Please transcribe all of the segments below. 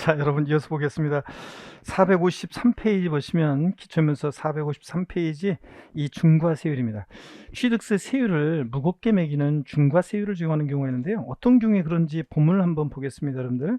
자, 여러분 이어서 보겠습니다. 453페이지 보시면 기초면서 453페이지 이 중과세율입니다. 취득세 세율을 무겁게 매기는 중과세율을 적용하는 경우가 있는데요. 어떤 경우에 그런지 본문을 한번 보겠습니다. 여러분들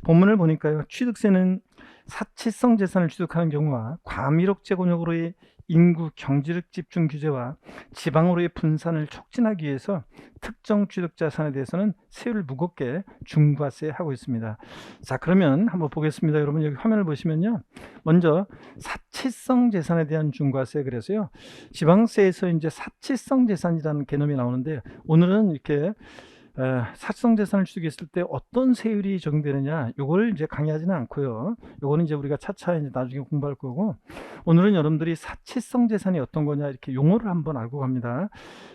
본문을 보니까요. 취득세는 사치성 재산을 취득하는 경우와 과밀옥 재건역으로의 인구 경제력 집중 규제와 지방으로의 분산을 촉진하기 위해서 특정 취득 자산에 대해서는 세율을 무겁게 중과세하고 있습니다. 자, 그러면 한번 보겠습니다. 여러분 여기 화면을 보시면요. 먼저 사치성 재산에 대한 중과세, 그래서요. 지방세에서 이제 사치성 재산이라는 개념이 나오는데, 오늘은 이렇게 사치성 재산을 취득했을 때 어떤 세율이 적용되느냐, 요걸 이제 강의하지는 않고요. 요거는 이제 우리가 차차 이제 나중에 공부할 거고, 오늘은 여러분들이 사치성 재산이 어떤 거냐 이렇게 용어를 한번 알고 갑니다.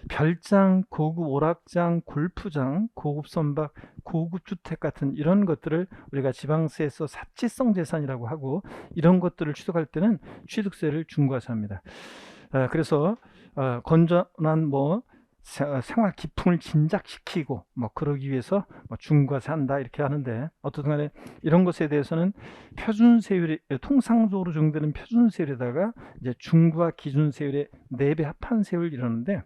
별장, 고급 오락장, 골프장, 고급 선박, 고급 주택 같은 이런 것들을 우리가 지방세에서 사치성 재산이라고 하고, 이런 것들을 취득할 때는 취득세를 중과세합니다. 그래서 건전한 생활 기풍을 진작시키고 그러기 위해서 중과세한다 이렇게 하는데, 어떻든 간에 이런 것에 대해서는 표준세율이 통상적으로 적용되는 표준세율에다가 이제 중과 기준세율의 4배 합한 세율 이러는데,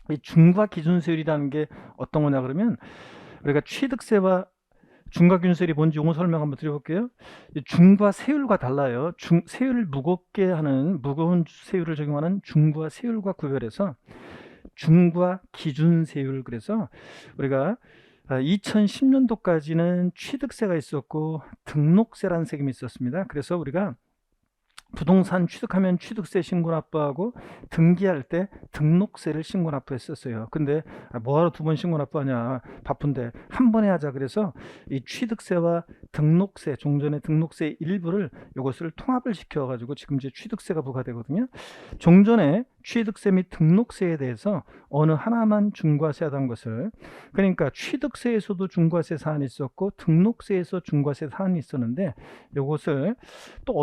이 중과 기준세율이라는 게 어떤 거냐 그러면, 우리가 취득세와 중과기준세율이 뭔지 용어 설명 한번 드려볼게요. 중과 세율과 달라요. 세율을 무겁게 하는 무거운 세율을 적용하는 중과 세율과 구별해서 중과 기준세율, 그래서 우리가 2010년도까지는 취득세가 있었고 등록세라는 세금이 있었습니다. 그래서 우리가 부동산 취득하면 취득세 신고 납부하고 등기할 때 등록세를 신고 납부했었어요. 근데 뭐하러 2번 신고 납부하냐, 바쁜데 한 번에 하자. 그래서 이 취득세와 등록세, 종전의 등록세 일부를 이것을 통합을 시켜가지고 지금 이제 취득세가 부과되거든요. 종전에 취득세 및 등록세에 대해서 어느 하나만 중과세하던 것을, 그러니까 취득세에서도 중과세 사안이 있었고 등록세에서 중과세 사안이 있었는데, 이것을 또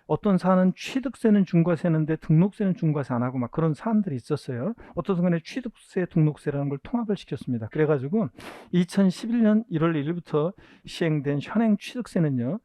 어떤 사안은 취득세는 중과세는데 등록세는 중과세 안 하고 막 그런 사안들이 있었어요. 어떤 간에 취득세, 등록세라는 걸 통합을 시켰습니다. 그래가지고 2011년 1월 1일부터 시행된 현행 취득세는요,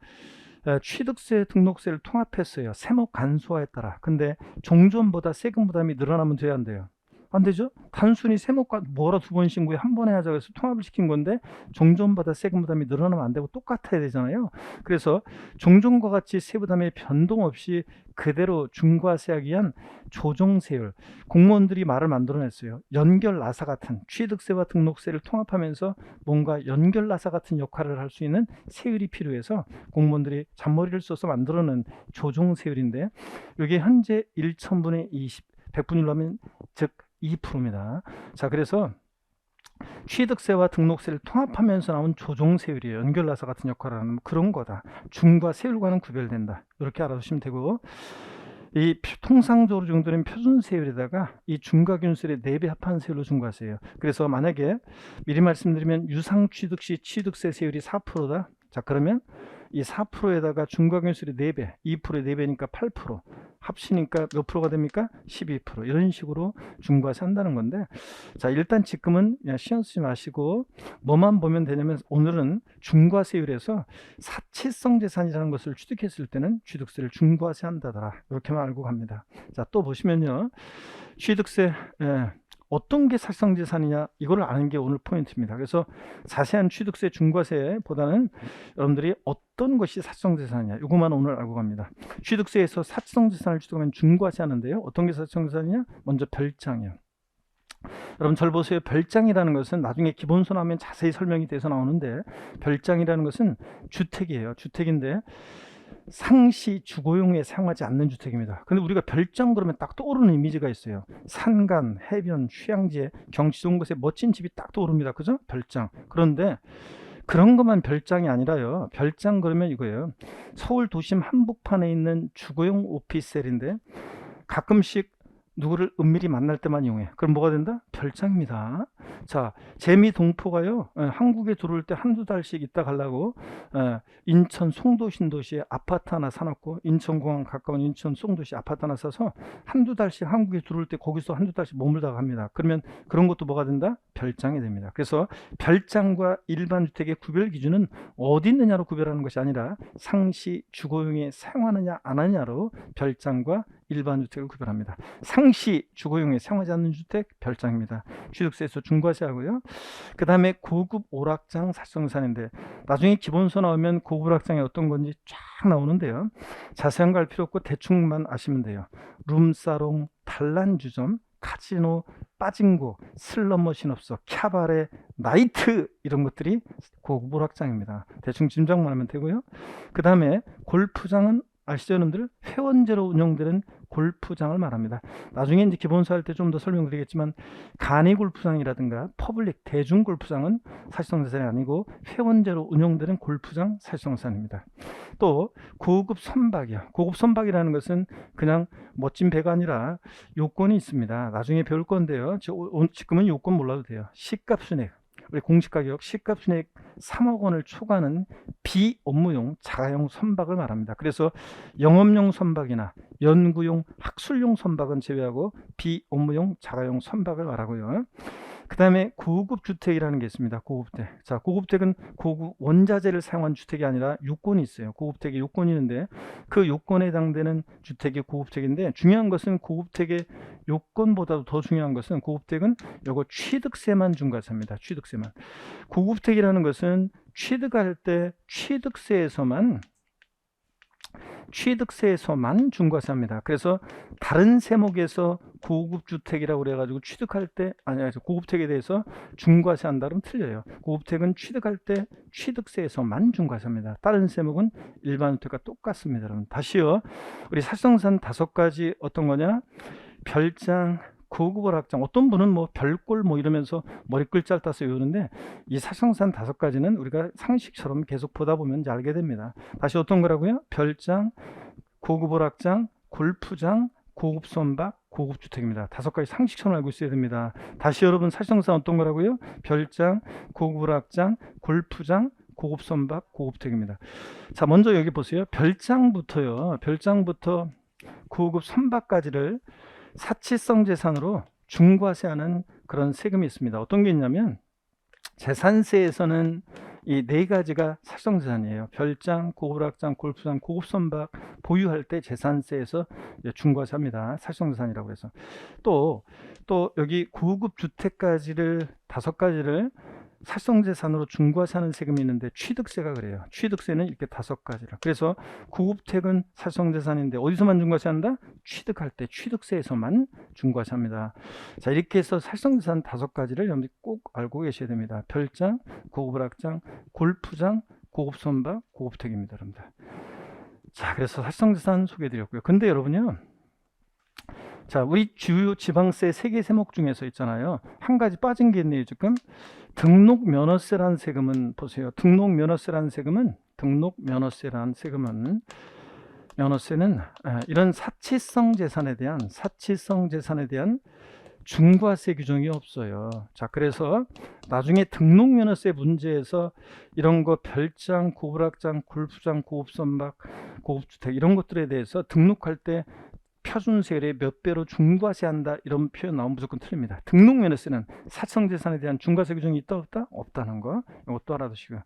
취득세, 등록세를 통합했어요. 세목 간소화에 따라. 근데 종전보다 세금 부담이 늘어나면 돼야 안 돼요? 안 되죠? 단순히 세목과 뭐라 2번 신고에 한 번에 하자고 해서 통합을 시킨 건데, 종전보다 세금 부담이 늘어나면 안 되고 똑같아야 되잖아요. 그래서 종전과 같이 세부담의 변동 없이 그대로 중과세하기 위한 조정세율, 공무원들이 말을 만들어냈어요. 연결나사 같은, 취득세와 등록세를 통합하면서 뭔가 연결나사 같은 역할을 할 수 있는 세율이 필요해서 공무원들이 잔머리를 써서 만들어낸 조정세율인데, 이게 현재 1,000분의 20, 100분율로 하면 즉 2%입니다. 자, 그래서 취득세와 등록세를 통합하면서 나온 조정세율이에요. 연결나사 같은 역할을 하는 그런 거다. 중과 세율과는 구별된다. 이렇게 알아두시면 되고, 이 통상적으로 적용되는 표준세율에다가 이 중과기준세율의 4배 합한 세율로 중과세예요. 그래서 만약에 미리 말씀드리면 유상취득 시 취득세 세율이 4%다. 자, 그러면 이 4%에다가 중과기준세율이 4배, 2%의 4배니까 8%, 합치니까 몇 프로가 됩니까? 12%. 이런 식으로 중과세 한다는 건데, 자, 일단 지금은 그냥 신경 쓰지 마시고 뭐만 보면 되냐면, 오늘은 중과세율에서 사치성 재산이라는 것을 취득했을 때는 취득세를 중과세 한다더라, 이렇게만 알고 갑니다. 자, 또 보시면요, 취득세 어떤 게 사치성 재산이냐, 이거를 아는 게 오늘 포인트입니다. 그래서 자세한 취득세 중과세보다는 여러분들이 어떤 것이 사치성 재산이냐, 이것만 오늘 알고 갑니다. 취득세에서 사치성 재산을 취득하면 중과세 하는데요, 어떤 게 사치성 재산이냐, 먼저 별장이요. 여러분 잘 보세요. 별장이라는 것은 나중에 기본서 나오면 자세히 설명이 돼서 나오는데, 별장이라는 것은 주택이에요. 주택인데 상시 주거용에 사용하지 않는 주택입니다. 근데 우리가 별장 그러면 딱 떠오르는 이미지가 있어요. 산간, 해변, 휴양지에 경치 좋은 곳에 멋진 집이 딱 떠오릅니다. 그죠? 별장. 그런데 그런 것만 별장이 아니라요, 별장 그러면 이거예요. 서울 도심 한복판에 있는 주거용 오피스텔인데 가끔씩 누구를 은밀히 만날 때만 이용해. 그럼 뭐가 된다? 별장입니다. 자, 재미 동포가요, 한국에 들어올 때 한두 달씩 있다 가려고 인천 송도 신도시에 아파트 하나 사놓고, 인천공항 가까운 인천 송도시 아파트 하나 사서 한두 달씩 한국에 들어올 때 거기서 한두 달씩 머물다가 합니다. 그러면 그런 것도 뭐가 된다? 별장이 됩니다. 그래서 별장과 일반 주택의 구별 기준은 어디 있느냐로 구별하는 것이 아니라 상시 주거용에 사용하느냐 안 하느냐로 별장과 일반 주택을 구별합니다. 상시 주거용에 사용하지 않는 주택 별장입니다. 취득세에서 중과세하고요. 그 다음에 고급 오락장 살성산인데, 나중에 기본서 나오면 고급 오락장이 어떤 건지 쫙 나오는데요. 자세한 거 할 필요 없고 대충만 아시면 돼요. 룸사롱, 단란주점, 카지노, 빠진고, 슬롯머신업소, 캬바레, 나이트, 이런 것들이 고급 오락장입니다. 대충 짐작만 하면 되고요. 그 다음에 골프장은 아시죠, 여러분들? 회원제로 운영되는 골프장을 말합니다. 나중에 이제 기본서 할 때 좀 더 설명드리겠지만, 간이 골프장이라든가 퍼블릭 대중 골프장은 사실성자산이 아니고 회원제로 운영되는 골프장 사실성자산입니다. 또 고급 선박이요. 고급 선박이라는 것은 그냥 멋진 배가 아니라 요건이 있습니다. 나중에 배울 건데요. 지금은 요건 몰라도 돼요. 시가 순액, 우리 공시가격 시가 순액 3억 원을 초과하는 비업무용 자가용 선박을 말합니다. 그래서 영업용 선박이나 연구용 학술용 선박은 제외하고 비업무용 자가용 선박을 말하고요. 그 다음에 고급 주택이라는 게 있습니다. 고급주택. 자, 고급주택은 고급 원자재를 사용한 주택이 아니라 요건이 있어요. 고급주택에 요건이 있는데, 그 요건에 해당되는 주택이 고급주택인데, 중요한 것은 고급주택의 요건보다도 더 중요한 것은, 고급주택은 요거 취득세만 중과세입니다. 취득세만. 고급주택이라는 것은 취득할 때 취득세에서만 중과세합니다. 그래서 다른 세목에서 고급주택이라고 그래가지고 취득할 때, 고급주택에 대해서 중과세한다면 틀려요. 고급주택은 취득할 때 취득세에서만 중과세합니다. 다른 세목은 일반 주택과 똑같습니다. 여러분, 다시요. 우리 사실성산 5가지 어떤 거냐? 별장, 고급 오락장, 어떤 분은 뭐 별골 뭐 이러면서 머리글 짧다서 외우는데, 이 사실성산 5가지는 우리가 상식처럼 계속 보다 보면 이제 알게 됩니다. 다시 어떤 거라고요? 별장, 고급 오락장, 골프장, 고급 선박, 고급 주택입니다. 5가지 상식처럼 알고 있어야 됩니다. 다시 여러분, 사실성산 어떤 거라고요? 별장, 고급 오락장, 골프장, 고급 선박, 고급 주택입니다. 자, 먼저 여기 보세요. 별장부터 고급 선박까지를 사치성 재산으로 중과세하는 그런 세금이 있습니다. 어떤 게 있냐면, 재산세에서는 이 4가지가 사치성 재산이에요. 별장, 고급오락장, 골프장, 고급선박 보유할 때 재산세에서 중과세합니다. 사치성 재산이라고 해서. 또 여기 고급 주택까지를 5가지를 사실성재산으로 중과세하는 세금이 있는데, 취득세가 그래요. 취득세는 이렇게 5가지라. 그래서 고급주택은 사실성재산인데 어디서만 중과세한다? 취득할 때 취득세에서만 중과세합니다. 자, 이렇게 해서 사실성재산 5가지를 여러분들이 꼭 알고 계셔야 됩니다. 별장, 고급오락장, 골프장, 고급선박, 고급주택입니다, 여러분들. 자, 그래서 사실성재산 소개해드렸고요. 근데 여러분요, 자, 우리 주요 지방세 3개 세목 중에서 있잖아요. 한 가지 빠진 게 있네요, 지금. 등록면허세라는 세금은 보세요. 등록면허세라는 세금은 면허세는 이런 사치성 재산에 대한 중과세 규정이 없어요. 자, 그래서 나중에 등록면허세 문제에서 이런 거 별장, 고급오락장, 골프장, 고급선박, 고급주택 이런 것들에 대해서 등록할 때 표준세율의 몇 배로 중과세한다, 이런 표현 나오면 무조건 틀립니다. 등록면허세는 사치성재산에 대한 중과세 규정이 있다 없다? 없다는 거, 이것도 알아두시고요.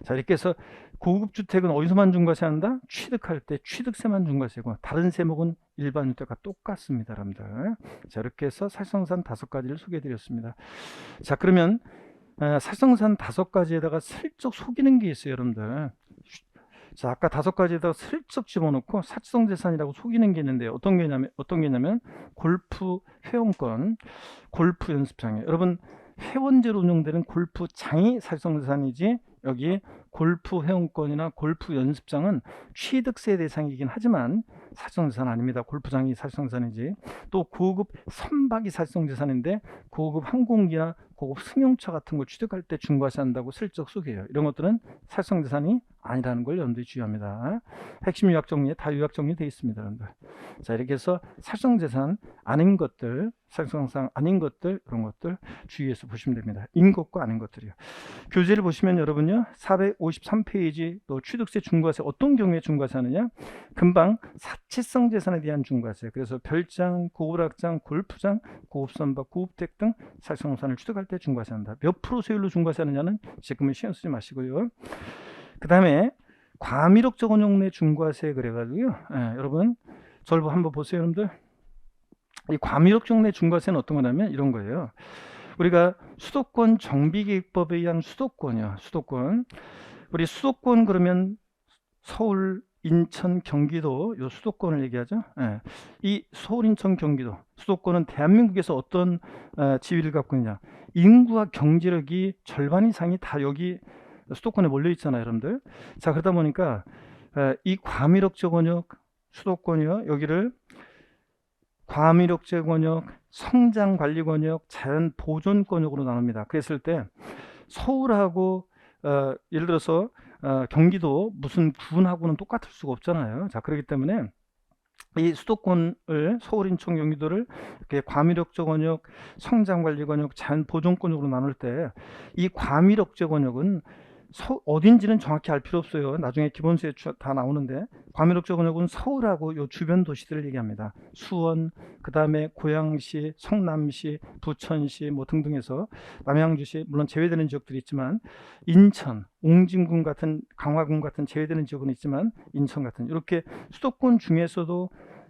자, 이렇게 해서 고급주택은 어디서만 중과세한다? 취득할 때 취득세만 중과세고, 다른 세목은 일반 주택과 똑같습니다, 여러분들. 자, 이렇게 해서 사치성산 5가지를 소개해드렸습니다. 자, 그러면 사치성산 5가지에다가 슬쩍 속이는 게 있어요, 여러분들. 자, 아까 5가지에다가 슬쩍 집어넣고 사치성 재산이라고 속이는 게 있는데, 어떤 게냐면 골프 회원권, 골프 연습장이에요. 여러분, 회원제로 운영되는 골프장이 사치성 재산이지, 여기 골프 회원권이나 골프 연습장은 취득세 대상이긴 하지만 사실상자산 아닙니다. 골프장이 사실상자산이지. 또 고급 선박이 사실상자산인데 고급 항공기나 고급 승용차 같은 거 취득할 때 중과세 한다고 슬쩍 속여요. 이런 것들은 사실상자산이 아니라는 걸 염두에 주의합니다. 핵심 요약 정리에 다 요약 정리되어 있습니다, 여러분들. 자, 이렇게 해서 사실상자산 아닌 것들, 사실상장 아닌 것들, 이런 것들 주의해서 보시면 됩니다. 인 것과 아닌 것들이요. 교재를 보시면 여러분요, 453페이지 또 취득세 중과세 어떤 경우에 중과세 하느냐? 금방 사치성 재산에 대한 중과세. 그래서 별장, 고급락장, 골프장, 고급선박, 고급택 등 사실상자산을 취득할 때 중과세 한다. 몇 프로 세율로 중과세 하느냐는 지금은 신경 쓰지 마시고요. 그 다음에 과미력적 원용 내 중과세 그래가지고요. 여러분 저를 한번 보세요, 여러분들. 이 과미력적 내 중과세는 어떤 거냐면 이런 거예요. 우리가 수도권 정비계획법에 의한 수도권이요. 수도권. 우리 수도권 그러면 서울, 인천, 경기도 요 수도권을 얘기하죠. 이 서울, 인천, 경기도 수도권은 대한민국에서 어떤 지위를 갖고 있냐? 인구와 경제력이 절반 이상이 다 여기 수도권에 몰려 있잖아요, 여러분들. 자, 그러다 보니까 이 과미력적 원역 수도권이요, 여기를 과미력적 원역, 성장관리권역, 자연보존권역으로 나눕니다. 그랬을 때 서울하고 예를 들어서 경기도 무슨 구하고는 똑같을 수가 없잖아요. 자, 그렇기 때문에 이 수도권을 서울, 인천, 경기도를 이렇게 과미력적 원역, 성장관리권역, 자연보존권역으로 나눌 때 이 과미력적 원역은 어딘지는 정확히 알 필요 없어요. 나중에 기본세에 다 나오는데 과미력적 원역은 서울하고 요 주변 도시들을 얘기합니다. 수원, 그 다음에 고양시, 성남시, 부천시 뭐 등등해서 남양주시 물론 제외되는 지역들이 있지만 인천, 옹진군 같은 강화군 같은 제외되는 지역은 있지만 인천 같은 이렇게 수도권 중에서도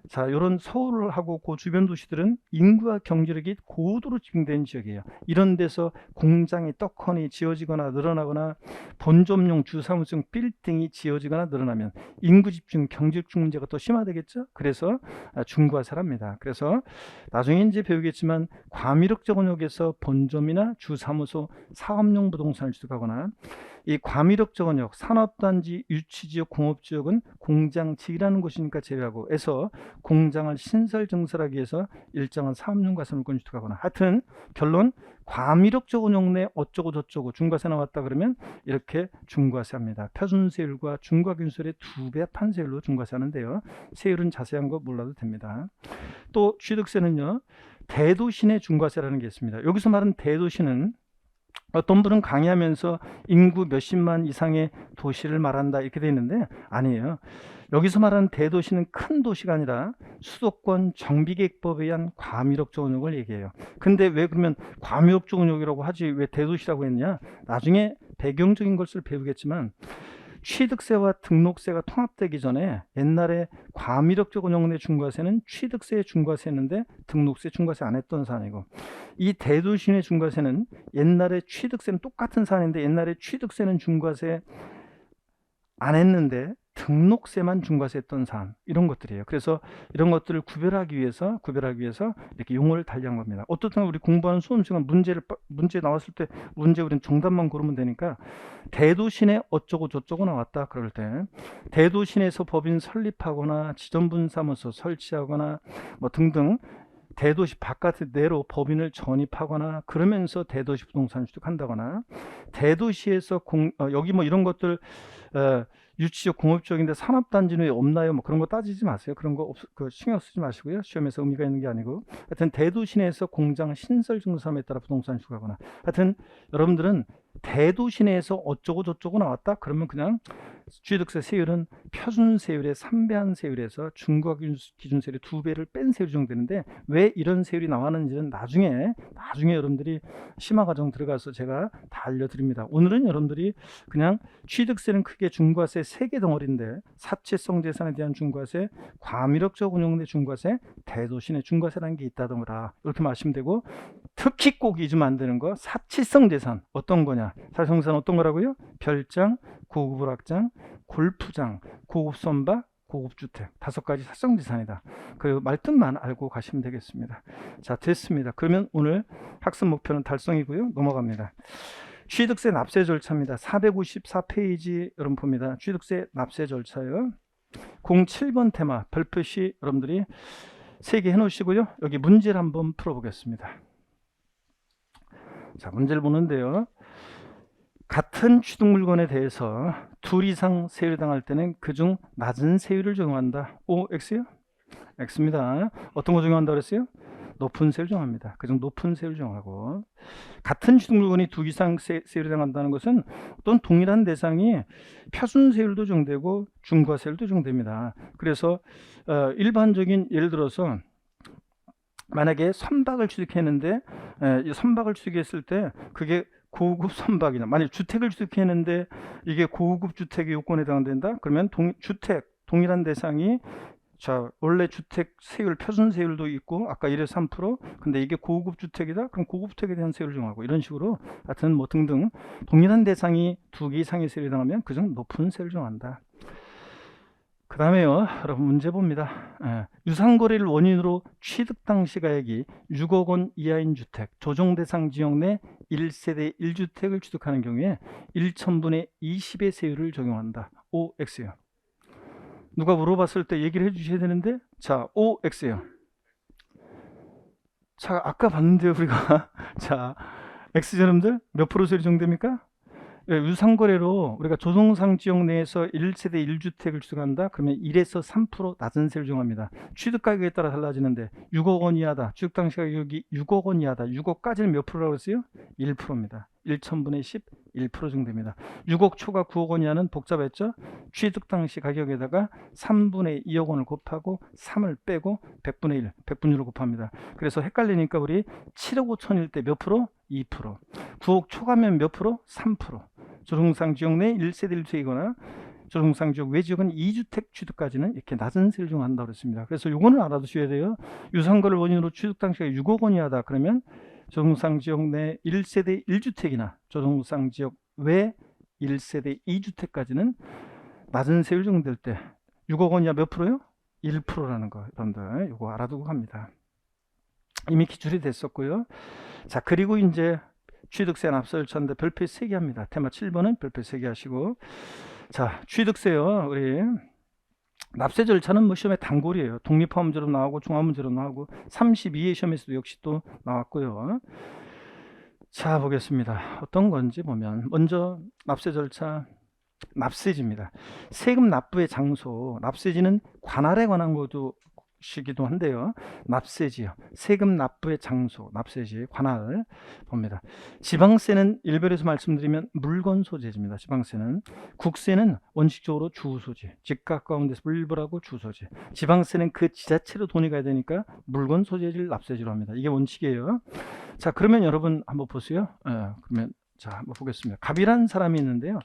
자, 이런 서울하고 그 주변 도시들은 인구와 경제력이 고도로 집중된 지역이에요. 이런 데서 공장이 떡하니 지어지거나 늘어나거나 본점용 주사무용 빌딩이 지어지거나 늘어나면 인구 집중, 경제 집중 문제가 더 심화되겠죠. 그래서 중과세랍니다. 그래서 나중에 이제 배우겠지만 과미력적 원역에서 본점이나 주사무소, 사업용 부동산을 취득하거나 이 과미력적 원역, 산업단지, 유치지역, 공업지역은 공장지라는 곳이니까 제외하고 해서 공장을 신설 증설하기 위해서 일정한 사업용 과세물권 취득하거나 하여튼 결론 과미력적 원역 내 어쩌고 저쩌고 중과세 나왔다 그러면 이렇게 중과세합니다. 표준세율과 중과균세율의 2배 판세율로 중과세 하는데요. 세율은 자세한 거 몰라도 됩니다. 또 취득세는요. 대도시 내 중과세라는 게 있습니다. 여기서 말하는 대도시는 어떤 분은 강의하면서 인구 몇십만 이상의 도시를 말한다 이렇게 되어 있는데 아니에요. 여기서 말하는 대도시는 큰 도시가 아니라 수도권 정비계획법에 의한 과미력적 원역을 얘기해요. 근데 왜 그러면 과미력적 원역이라고 하지 왜 대도시라고 했냐? 나중에 배경적인 것을 배우겠지만 취득세와 등록세가 통합되기 전에 옛날에 과미력적 원역 내 중과세는 취득세 중과세였는데 등록세 중과세 안 했던 사안이고 이 대도시 내 중과세는 옛날에 취득세는 똑같은 사안인데 옛날에 취득세는 중과세 안 했는데 등록세만 중과세했던 사안 이런 것들이에요. 그래서 이런 것들을 구별하기 위해서 이렇게 용어를 달리한 겁니다. 어떻든 우리 공부하는 수험생은 문제 나왔을 때 문제 우리는 정답만 고르면 되니까 대도시 내 어쩌고 저쩌고 나왔다 그럴 때 대도시 내에서 법인 설립하거나 지점분사무소 설치하거나 뭐 등등 대도시 바깥에 내로 법인을 전입하거나 그러면서 대도시 부동산을 취득한다거나 대도시에서 여기 뭐 이런 것들 유치적 공업적인데 산업단지는 왜 없나요? 뭐 그런 거 따지지 마세요. 그런 거 신경 쓰지 마시고요. 시험에서 의미가 있는 게 아니고 하여튼 대도시 내에서 공장 신설 증설함에 따라 부동산을 취득하거나 하여튼 여러분들은 대도시 내에서 어쩌고 저쩌고 나왔다 그러면 그냥 취득세 세율은 표준세율의 3배한 세율에서 중과기준세율의 2배를 뺀 세율이 정되는데 왜 이런 세율이 나왔는지는 나중에 여러분들이 심화과정 들어가서 제가 다 알려드립니다. 오늘은 여러분들이 그냥 취득세는 크게 중과세 3개 덩어리인데 사채성 재산에 대한 중과세, 과미력적 운용 내 중과세, 대도시 내 중과세라는 게 있다더라 이렇게 말하시면 되고 특히 꼭 잊으면 안 되는 거 사치성 재산 어떤 거냐 사치성 재산 어떤 거라고요? 별장, 고급락장, 골프장, 고급선박, 고급주택 5가지 사치성 재산이다. 그 말뜻만 알고 가시면 되겠습니다. 자 됐습니다. 그러면 오늘 학습 목표는 달성이고요. 넘어갑니다. 취득세 납세 절차입니다. 454페이지 여러분 봅니다. 취득세 납세 절차요. 07번 테마 별표시 여러분들이 3개 해놓으시고요. 여기 문제를 한번 풀어보겠습니다. 자, 문제를 보는데요. 같은 취득 물건에 대해서 둘 이상 세율을 당할 때는 그중 낮은 세율을 적용한다. O, X요? X입니다. 어떤 거 적용한다고 그랬어요? 높은 세율 정합니다. 그중 높은 세율 정하고, 같은 취득 물건이 두 이상 세율을 정한다는 것은 어떤 동일한 대상이 표준 세율도 적용되고 중과 세율도 적용됩니다. 그래서 일반적인 예를 들어서 만약에 선박을 취득했는데 이 선박을 취득했을 때 그게 고급 선박이나 만약 주택을 취득했는데 이게 고급 주택의 요건에 해당된다. 그러면 동일한 대상이 자, 원래 주택 세율, 표준 세율도 있고 아까 1에서 3%, 근데 이게 고급 주택이다. 그럼 고급 주택에 대한 세율을 정하고 이런 식으로 하여튼 뭐 등등 동일한 대상이 2개 이상의 세율이 당하면 그중 높은 세율을 정한다. 그 다음에요, 여러분 문제 봅니다. 유상거래를 원인으로 취득 당시 가액이 6억 원 이하인 주택, 조정 대상 지역 내 1세대 1주택을 취득하는 경우에 1,000분의 20의 세율을 적용한다. O, X요. 누가 물어봤을 때 얘기를 해주셔야 되는데, 자, O, X요. 자, 아까 봤는데요, 우리가. 자, X 여러분들 몇 프로 세율이 적용됩니까? 유상거래로 우리가 조정상 지역 내에서 1세대 1주택을 취득한다. 그러면 1에서 3% 낮은 세율을 적용합니다. 취득가격에 따라 달라지는데 6억 원 이하다. 취득 당시 가격이 6억 원 이하다. 6억까지는 몇 프로라고 했어요? 1%입니다. 1,000분의 10, 1% 정도입니다. 6억 초과 9억 원 이하는 복잡했죠? 취득 당시 가격에다가 3분의 2억 원을 곱하고 3을 빼고 100분의 1, 100분율을 곱합니다. 그래서 헷갈리니까 우리 7억 5천일 때 몇 프로? 2%. 9억 초과면 몇 프로? 3%. 조정상 지역 내 1세대 1주택이거나 조정상 지역 외 지역은 2주택 취득까지는 이렇게 낮은 세율을 적용한다고 그랬습니다. 그래서 요거는 알아두셔야 돼요. 유상거래를 원인으로 취득 당시가 6억 원이 하다. 그러면 조정상 지역 내 1세대 1주택이나 조정상 지역 외 1세대 2주택까지는 낮은 세율 적용될 때 6억 원 이하 몇 프로요? 1%라는 거 여러분들 요거 알아두고 갑니다. 이미 기출이 됐었고요. 자, 그리고 이제 취득세 납세 절차인데 별표 3개 합니다. 테마 7번은 별표 3개 하시고, 자, 취득세요. 우리 납세 절차는 뭐 시험에 단골이에요. 독립화 문제로 나오고 종합 문제로 나오고 32회 시험에서도 역시 또 나왔고요. 자, 보겠습니다. 어떤 건지 보면 먼저 납세 절차, 납세지입니다. 세금 납부의 장소, 납세지는 관할에 관한 것도 시기도 한데요. 납세지요. 세금 납부의 장소, 납세지, 관할 봅니다. 지방세는 일별에서 말씀드리면 물건 소재지입니다. 지방세는. 국세는 원칙적으로 주소지, 집 가까운 데서 물불하고 주소지. 지방세는 그 지자체로 돈이 가야 되니까 물건 소재지를 납세지로 합니다. 이게 원칙이에요. 자, 그러면 여러분 한번 보세요. 그러면 자, 한번 보겠습니다. 갑이라는 사람이 있는데요.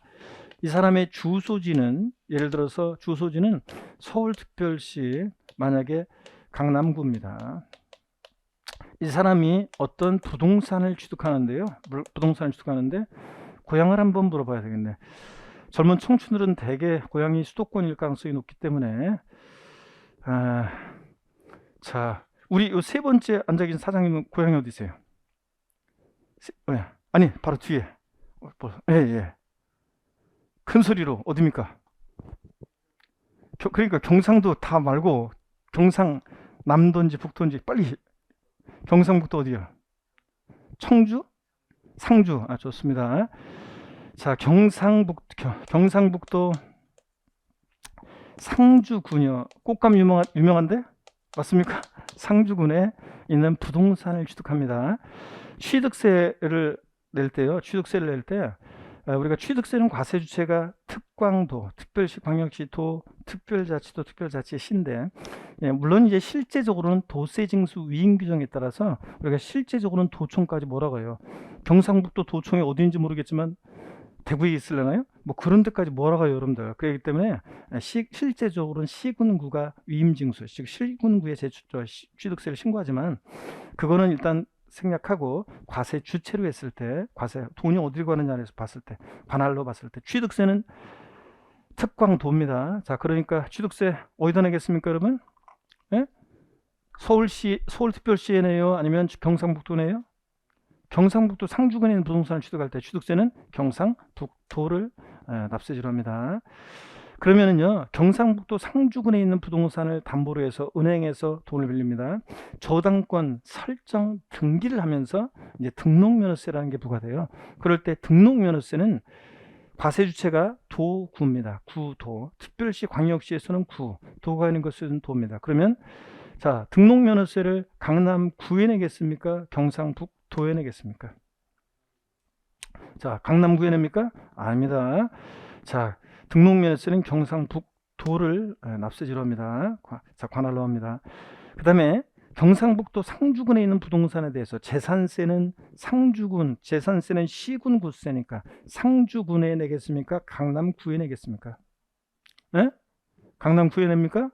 이 사람의 주소지는 예를 들어서 주소지는 서울특별시 만약에 강남구입니다. 이 사람이 어떤 부동산을 취득하는데요. 부동산을 취득하는데 고향을 한번 물어봐야 되겠네. 젊은 청춘들은 대개 고향이 수도권일 가능성이 높기 때문에 자, 우리 요 세 번째 앉아 계신 사장님은 고향이 어디세요? 아니, 바로 뒤에. 예. 큰 소리로 어디입니까? 그러니까 경상도 다 말고 경상남도인지 북도인지 빨리. 경상북도 어디야? 청주? 상주. 좋습니다. 자, 경상북도 상주군요. 꽃감 유명한데? 맞습니까? 상주군에 있는 부동산을 취득합니다. 취득세를 낼 때요. 취득세를 낼 때 우리가 취득세는 과세 주체가 특광도, 특별시, 광역시도, 특별자치도, 특별자치시인데, 물론 이제 실제적으로는 도세 징수 위임 규정에 따라서 우리가 실제적으로는 도청까지 뭐라고 해요? 경상북도 도청이 어디인지 모르겠지만 대구에 있으려나요? 뭐 그런 데까지 뭐라고 해요, 여러분들. 그렇기 때문에 실제적으로는 시군구가 위임 징수, 즉 시군구에 취득세를 신고하지만 그거는 일단 생략하고 과세 주체로 했을 때, 과세 돈이 어디로 가느냐를 봤을 때, 관할로 봤을 때 취득세는 특광도입니다. 자, 그러니까 취득세 어디다 내겠습니까, 여러분? 예? 서울특별시에 내요? 아니면 경상북도 내요? 경상북도 상주군에 있는 부동산을 취득할 때 취득세는 경상북도를 납세지로 합니다. 그러면은요, 경상북도 상주군에 있는 부동산을 담보로 해서 은행에서 돈을 빌립니다. 저당권 설정 등기를 하면서 이제 등록면허세라는 게 부과돼요. 그럴 때 등록면허세는 과세주체가 도구입니다. 구도. 특별시 광역시에서는 구, 도가 있는 것은 도입니다. 그러면 자, 등록면허세를 강남구에 내겠습니까? 경상북도에 내겠습니까? 자, 강남구에 냅니까? 아닙니다. 자, 등록면허세는 경상북도를 납세지로 합니다. 자, 관할로 합니다. 그 다음에 경상북도 상주군에 있는 부동산에 대해서 재산세는 상주군, 재산세는 시군 구세니까 상주군에 내겠습니까? 강남구에 내겠습니까? 네? 강남구에 냅니까?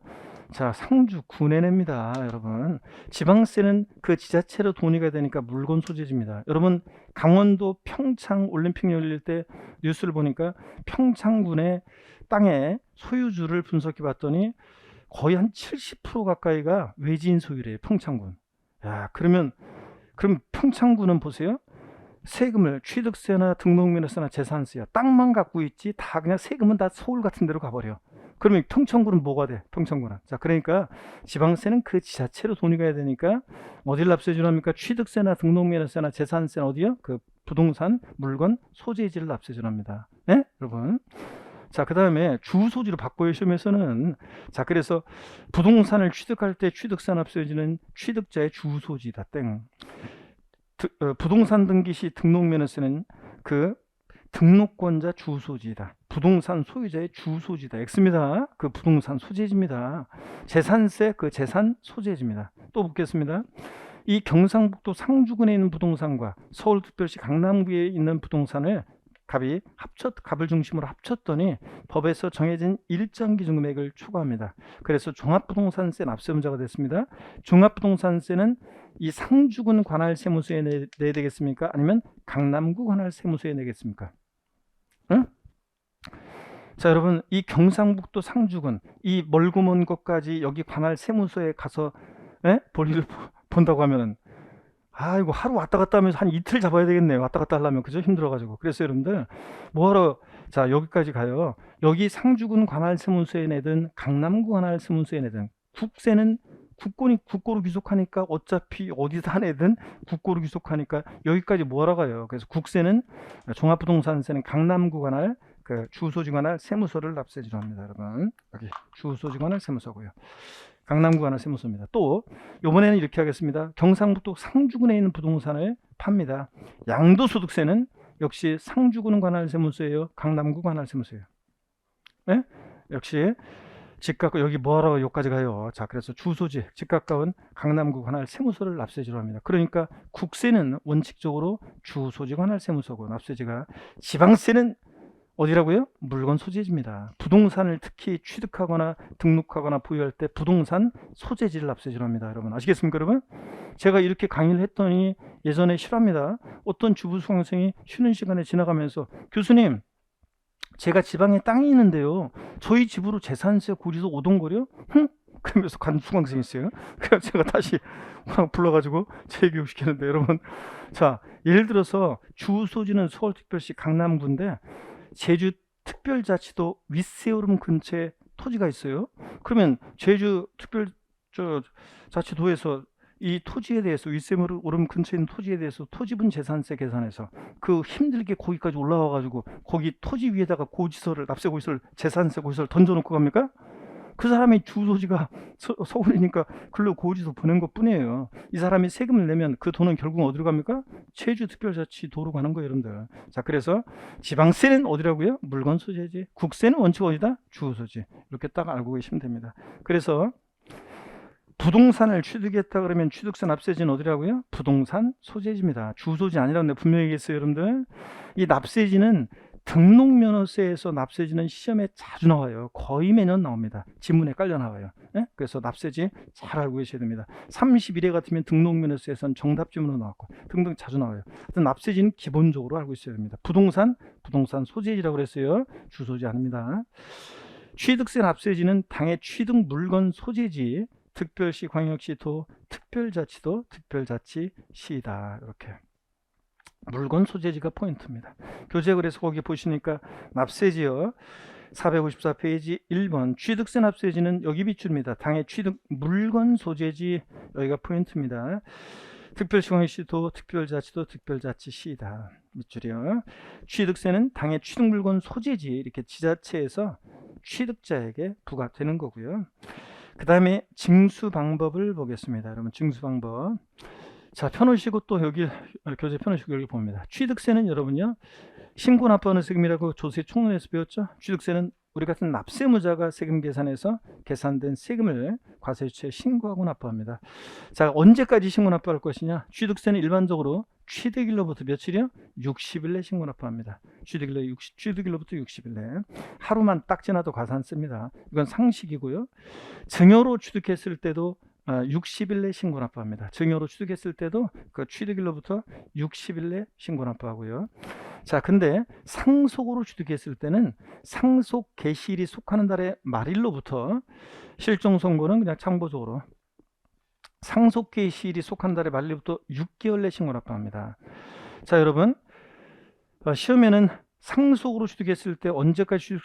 자, 상주군에 냅니다. 여러분, 지방세는 그 지자체로 돈이가 되니까 물건 소재지입니다. 여러분, 강원도 평창 올림픽 열릴 때 뉴스를 보니까 평창군의 땅의 소유주를 분석해 봤더니 거의 한 70% 가까이가 외지인 소유래요. 평창군. 야, 그럼 평창군은 보세요. 세금을 취득세나 등록면허세나 재산세야, 땅만 갖고 있지 다 그냥 세금은 다 서울 같은 데로 가버려. 그러면 평창군은 뭐가 돼? 평창군은. 자, 그러니까 지방세는 그 지자체로 돈이 가야 되니까 어딜 납세지를 합니까? 취득세나 등록면허세나 재산세는 어디요? 그 부동산 물건 소재지를 납세지를 합니다. 네? 여러분. 자, 그 다음에 주소지로 바꿔요. 시험에서는. 자, 그래서 부동산을 취득할 때 취득세 납세지는 취득자의 주소지다. 땡. 부동산 등기 시 등록면허세는 그 등록권자 주소지다. 부동산 소유자의 주소지다. X입니다. 그 부동산 소재지입니다. 재산세 그 재산 소재지입니다. 또 묻겠습니다. 이 경상북도 상주군에 있는 부동산과 서울특별시 강남구에 있는 부동산을 갑을 중심으로 합쳤더니 법에서 정해진 일정 기준 금액을 초과합니다. 그래서 종합부동산세 납세 문제가 됐습니다. 종합부동산세는 이 상주군 관할 세무서에 내야 되겠습니까? 아니면 강남구 관할 세무서에 내겠습니까? 응? 자, 여러분, 이 경상북도 상주군, 이 멀고 먼 곳까지 여기 관할 세무서에 가서 볼일을 본다고 하면은, 아이고, 하루 왔다 갔다 하면서 한 이틀 잡아야 되겠네요. 왔다 갔다 하려면. 그죠? 힘들어가지고. 그래서 여러분들, 뭐하러, 자, 여기까지 가요. 여기 상주군 관할 세무서에 내든, 강남구 관할 세무서에 내든, 국세는 국고로 귀속하니까 어차피 어디다 내든 국고로 귀속하니까 여기까지 뭐하러 가요. 그래서 국세는, 종합부동산세는 강남구 관할, 그 주소지 관할 세무서를 납세지로 합니다. 여러분. 여기 주소지 관할 세무서고요. 강남구 관할 세무서입니다. 또 이번에는 이렇게 하겠습니다. 경상북도 상주군에 있는 부동산을 팝니다. 양도소득세는 역시 상주군 관할 세무서예요. 강남구 관할 세무서예요. 네? 역시 집 가까운, 여기 뭐하러 여기까지 가요. 자, 그래서 주소지 집 가까운 강남구 관할 세무서를 납세지로 합니다. 그러니까 국세는 원칙적으로 주소지 관할 세무서고, 납세지가 지방세는 어디라고요? 물건 소재지입니다. 부동산을 특히 취득하거나 등록하거나 보유할 때 부동산 소재지를 납세지로 합니다. 여러분 아시겠습니까? 여러분, 제가 이렇게 강의를 했더니 예전에 실합니다. 어떤 주부 수강생이 쉬는 시간에 지나가면서, 교수님, 제가 지방에 땅이 있는데요, 저희 집으로 재산세 고지서 오동거려? 흥? 그러면서 간 수강생이 있어요. 그래서 제가 다시 불러가지고 재교육시키는데, 여러분, 자, 예를 들어서 주소지는 서울특별시 강남구인데 제주특별자치도 윗세오름 근처에 토지가 있어요. 그러면 제주특별자치도에서 이 토지에 대해서, 윗세오름 근처에 있는 토지에 대해서 토지분 재산세 계산해서 그 힘들게 거기까지 올라와 가지고 거기 토지 위에다가 고지서를, 납세 고지서를, 재산세 고지서를 던져놓고 갑니까? 그 사람이 주소지가 서울이니까 글로 고지서 보낸 것 뿐이에요. 이 사람이 세금을 내면 그 돈은 결국 어디로 갑니까? 제주특별자치도로 가는 거예요, 여러분들. 자, 그래서 지방세는 어디라고요? 물건 소재지. 국세는 원칙 어디다? 주소지. 이렇게 딱 알고 계시면 됩니다. 그래서 부동산을 취득했다 그러면 취득세 납세지는 어디라고요? 부동산 소재지입니다. 주소지 아니라고 내가 분명히 얘기했어요, 여러분들. 이 납세지는 등록면허세에서 납세지는 시험에 자주 나와요. 거의 매년 나옵니다. 지문에 깔려 나와요. 네? 그래서 납세지 잘 알고 계셔야 됩니다. 31회 같으면 등록면허세에서는 정답 지문으로 나왔고 등등 자주 나와요. 하여튼 납세지는 기본적으로 알고 있어야 됩니다. 부동산 소재지라고 그랬어요. 주소지 아닙니다. 취득세 납세지는 당의 취득 물건 소재지, 특별시, 광역시, 도, 특별자치도, 특별자치시다. 이렇게. 물건 소재지가 포인트입니다. 교재 그래서 거기 보시니까 납세지요. 454페이지 1번 취득세 납세지는 여기 비출입니다. 당해 취득 물건 소재지 여기가 포인트입니다. 특별시광시도 특별자치도 특별자치시다. 밑줄이요. 취득세는 당해 취득 물건 소재지 이렇게 지자체에서 취득자에게 부과되는 거고요. 그 다음에 징수 방법을 보겠습니다. 여러분 징수 방법. 자, 펴놓으시고 또 여기 교재 펴놓으시고 여기 봅니다. 취득세는 여러분요 신고 납부하는 세금이라고 조세 총론에서 배웠죠. 취득세는 우리 같은 납세무자가 세금 계산해서 계산된 세금을 과세주체에 신고하고 납부합니다. 자, 언제까지 신고 납부할 것이냐? 취득세는 일반적으로 취득일로부터 며칠이요? 60일 내 신고 납부합니다. 취득일로부터 60일 내. 하루만 딱 지나도 과세 안 씁니다. 이건 상식이고요. 증여로 취득했을 때도 60일 내 신고 납부합니다. 증여로 취득했을 때도 그 취득일로부터 60일 내 신고 납부하고요. 자, 근데 상속으로 취득했을 때는 상속 개시일이 속하는 달의 말일로부터 실종 선고는 그냥 참고적으로 상속 개시일이 속한 달의 말일부터 6개월 내 신고 납부합니다. 자, 여러분 시험에는 상속으로 취득했을 때 언제까지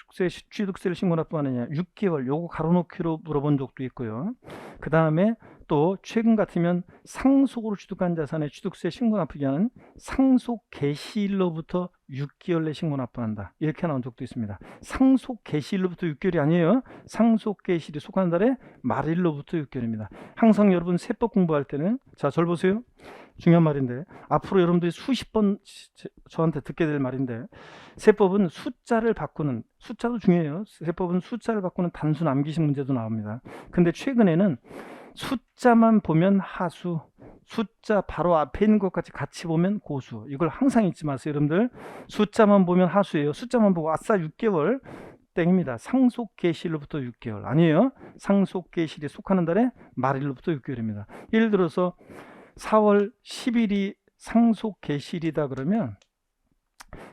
취득세를 신고 납부하느냐 6개월 요거 가로놓기로 물어본 적도 있고요. 그 다음에 또 최근 같으면 상속으로 취득한 자산의 취득세 신고 납부기한은 상속 개시일로부터 6개월 내 신고 납부한다 이렇게 나온 적도 있습니다. 상속 개시일로부터 6개월이 아니에요. 상속 개시일이 속하는 달의 말일로부터 6개월입니다. 항상 여러분 세법 공부할 때는 자, 절 보세요. 중요한 말인데 앞으로 여러분들이 수십 번 저한테 듣게 될 말인데 세법은 숫자를 바꾸는 숫자도 중요해요. 세법은 숫자를 바꾸는 단수 남기식 문제도 나옵니다. 근데 최근에는 숫자만 보면 하수, 숫자 바로 앞에 있는 것까지 같이 보면 고수. 이걸 항상 잊지 마세요. 여러분들 숫자만 보면 하수예요. 숫자만 보고 아싸 6개월 땡입니다. 상속 개시일로부터 6개월 아니에요. 상속 개시일이 속하는 달의 말일로부터 6개월입니다. 예를 들어서 4월 10일이 상속 개시일이다 그러면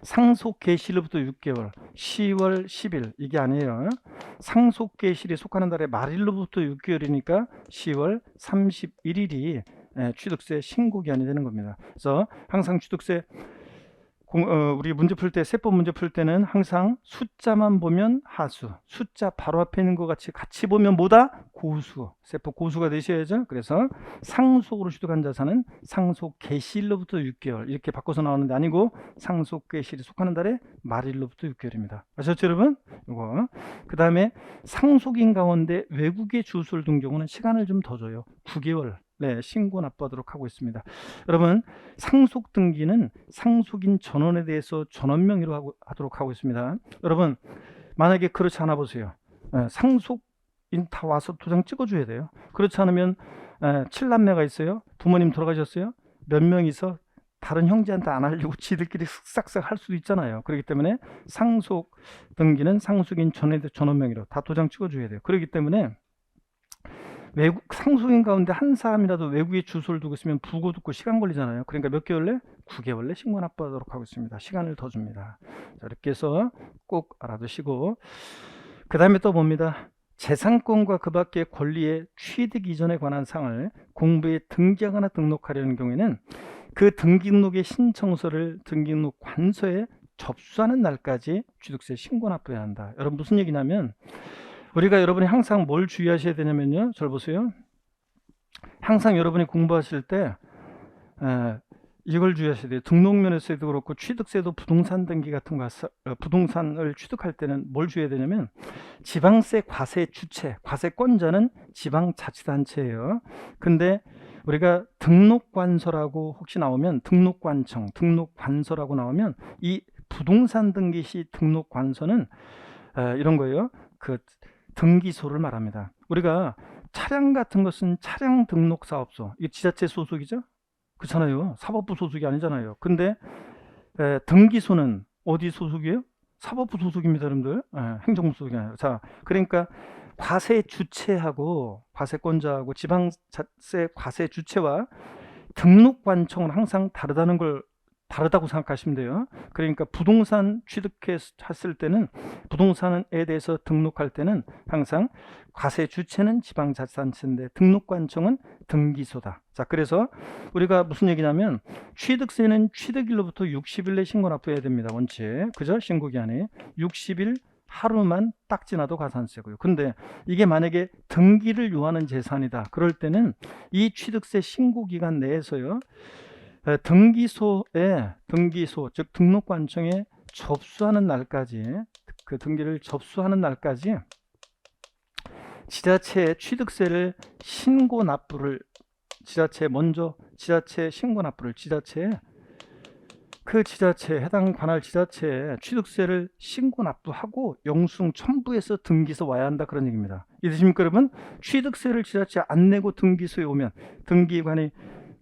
상속 개시일로부터 6개월 10월 10일 이게 아니에요. 상속 개시일이 속하는 달의 말일로부터 6개월이니까 10월 31일이 취득세 신고 기한이 되는 겁니다. 그래서 항상 취득세 우리 문제 풀 때 세법 문제 풀 때는 항상 숫자만 보면 하수, 숫자 바로 앞에 있는 것 같이 보면 뭐다? 고수. 세법 고수가 되셔야죠. 그래서 상속으로 취득한 자산은 상속 개시일로부터 6개월 이렇게 바꿔서 나오는데 아니고 상속 개시일이 속하는 달의 말일로부터 6개월입니다. 아셨죠, 여러분? 이거. 그 다음에 상속인 가운데 외국에 주소를 둔 경우는 시간을 좀 더 줘요. 9개월. 네, 신고 납부하도록 하고 있습니다. 여러분 상속 등기는 상속인 전원에 대해서 전원 명의로 하도록 하고 있습니다. 여러분 만약에 그렇지 않아 보세요. 상속인 다 와서 도장 찍어줘야 돼요. 그렇지 않으면 7남매가 있어요. 부모님 돌아가셨어요. 몇 명이서 다른 형제한테 안 하려고 지들끼리 쓱싹싹 할 수도 있잖아요. 그렇기 때문에 상속 등기는 상속인 전원 명의로 다 도장 찍어줘야 돼요. 그렇기 때문에 상속인 가운데 한 사람이라도 외국에 주소를 두고 있으면 부고 듣고 시간 걸리잖아요. 그러니까 몇 개월 내? 9개월 내 신고 납부하도록 하고 있습니다. 시간을 더 줍니다. 자, 이렇게 해서 꼭 알아두시고 그 다음에 또 봅니다. 재산권과 그 밖의 권리의 취득 이전에 관한 사항을 공부에 등기하거나 등록하려는 경우에는 그 등기록의 신청서를 등기록 관서에 접수하는 날까지 취득세 신고 납부해야 한다. 여러분 무슨 얘기냐면 우리가 여러분이 항상 뭘 주의하셔야 되냐면요. 잘 보세요. 항상 여러분이 공부하실 때 이걸 주의하셔야 돼요. 등록면허세도 그렇고 취득세도 부동산 등기 같은 거 부동산을 취득할 때는 뭘 주의해야 되냐면 지방세 과세 주체, 과세권자는 지방자치단체예요. 근데 우리가 등록관서라고 혹시 나오면 등록관청, 등록관서라고 나오면 이 부동산 등기 시 등록관서는 이런 거예요. 그 등기소를 말합니다. 우리가 차량 같은 것은 차량 등록사업소, 이게 지자체 소속이죠? 그렇잖아요. 사법부 소속이 아니잖아요. 근데 등기소는 어디 소속이에요? 사법부 소속입니다, 여러분들. 행정부 소속이 아니라. 자, 그러니까 과세 주체하고 과세권자하고 지방자세 과세 주체와 등록관청은 항상 다르다는 걸 다르다고 생각하시면 돼요. 그러니까 부동산 취득했을 때는, 부동산에 대해서 등록할 때는 항상 과세 주체는 지방자치단체인데 등록관청은 등기소다. 자, 그래서 우리가 무슨 얘기냐면 취득세는 취득일로부터 60일 내 신고 납부해야 됩니다. 원칙. 그죠? 신고기한이 60일 하루만 딱 지나도 가산세고요. 근데 이게 만약에 등기를 요하는 재산이다. 그럴 때는 이 취득세 신고기간 내에서요, 등기소, 즉 등록관청에 접수하는 날까지, 그 등기를 접수하는 날까지 지자체에 취득세를 신고 납부를, 지자체 신고 납부를 해당 관할 지자체에 취득세를 신고 납부하고 영수증 첨부해서 등기소 와야 한다, 그런 얘기입니다. 이해되십니까 여러분? 취득세를 지자체 안 내고 등기소에 오면 등기관이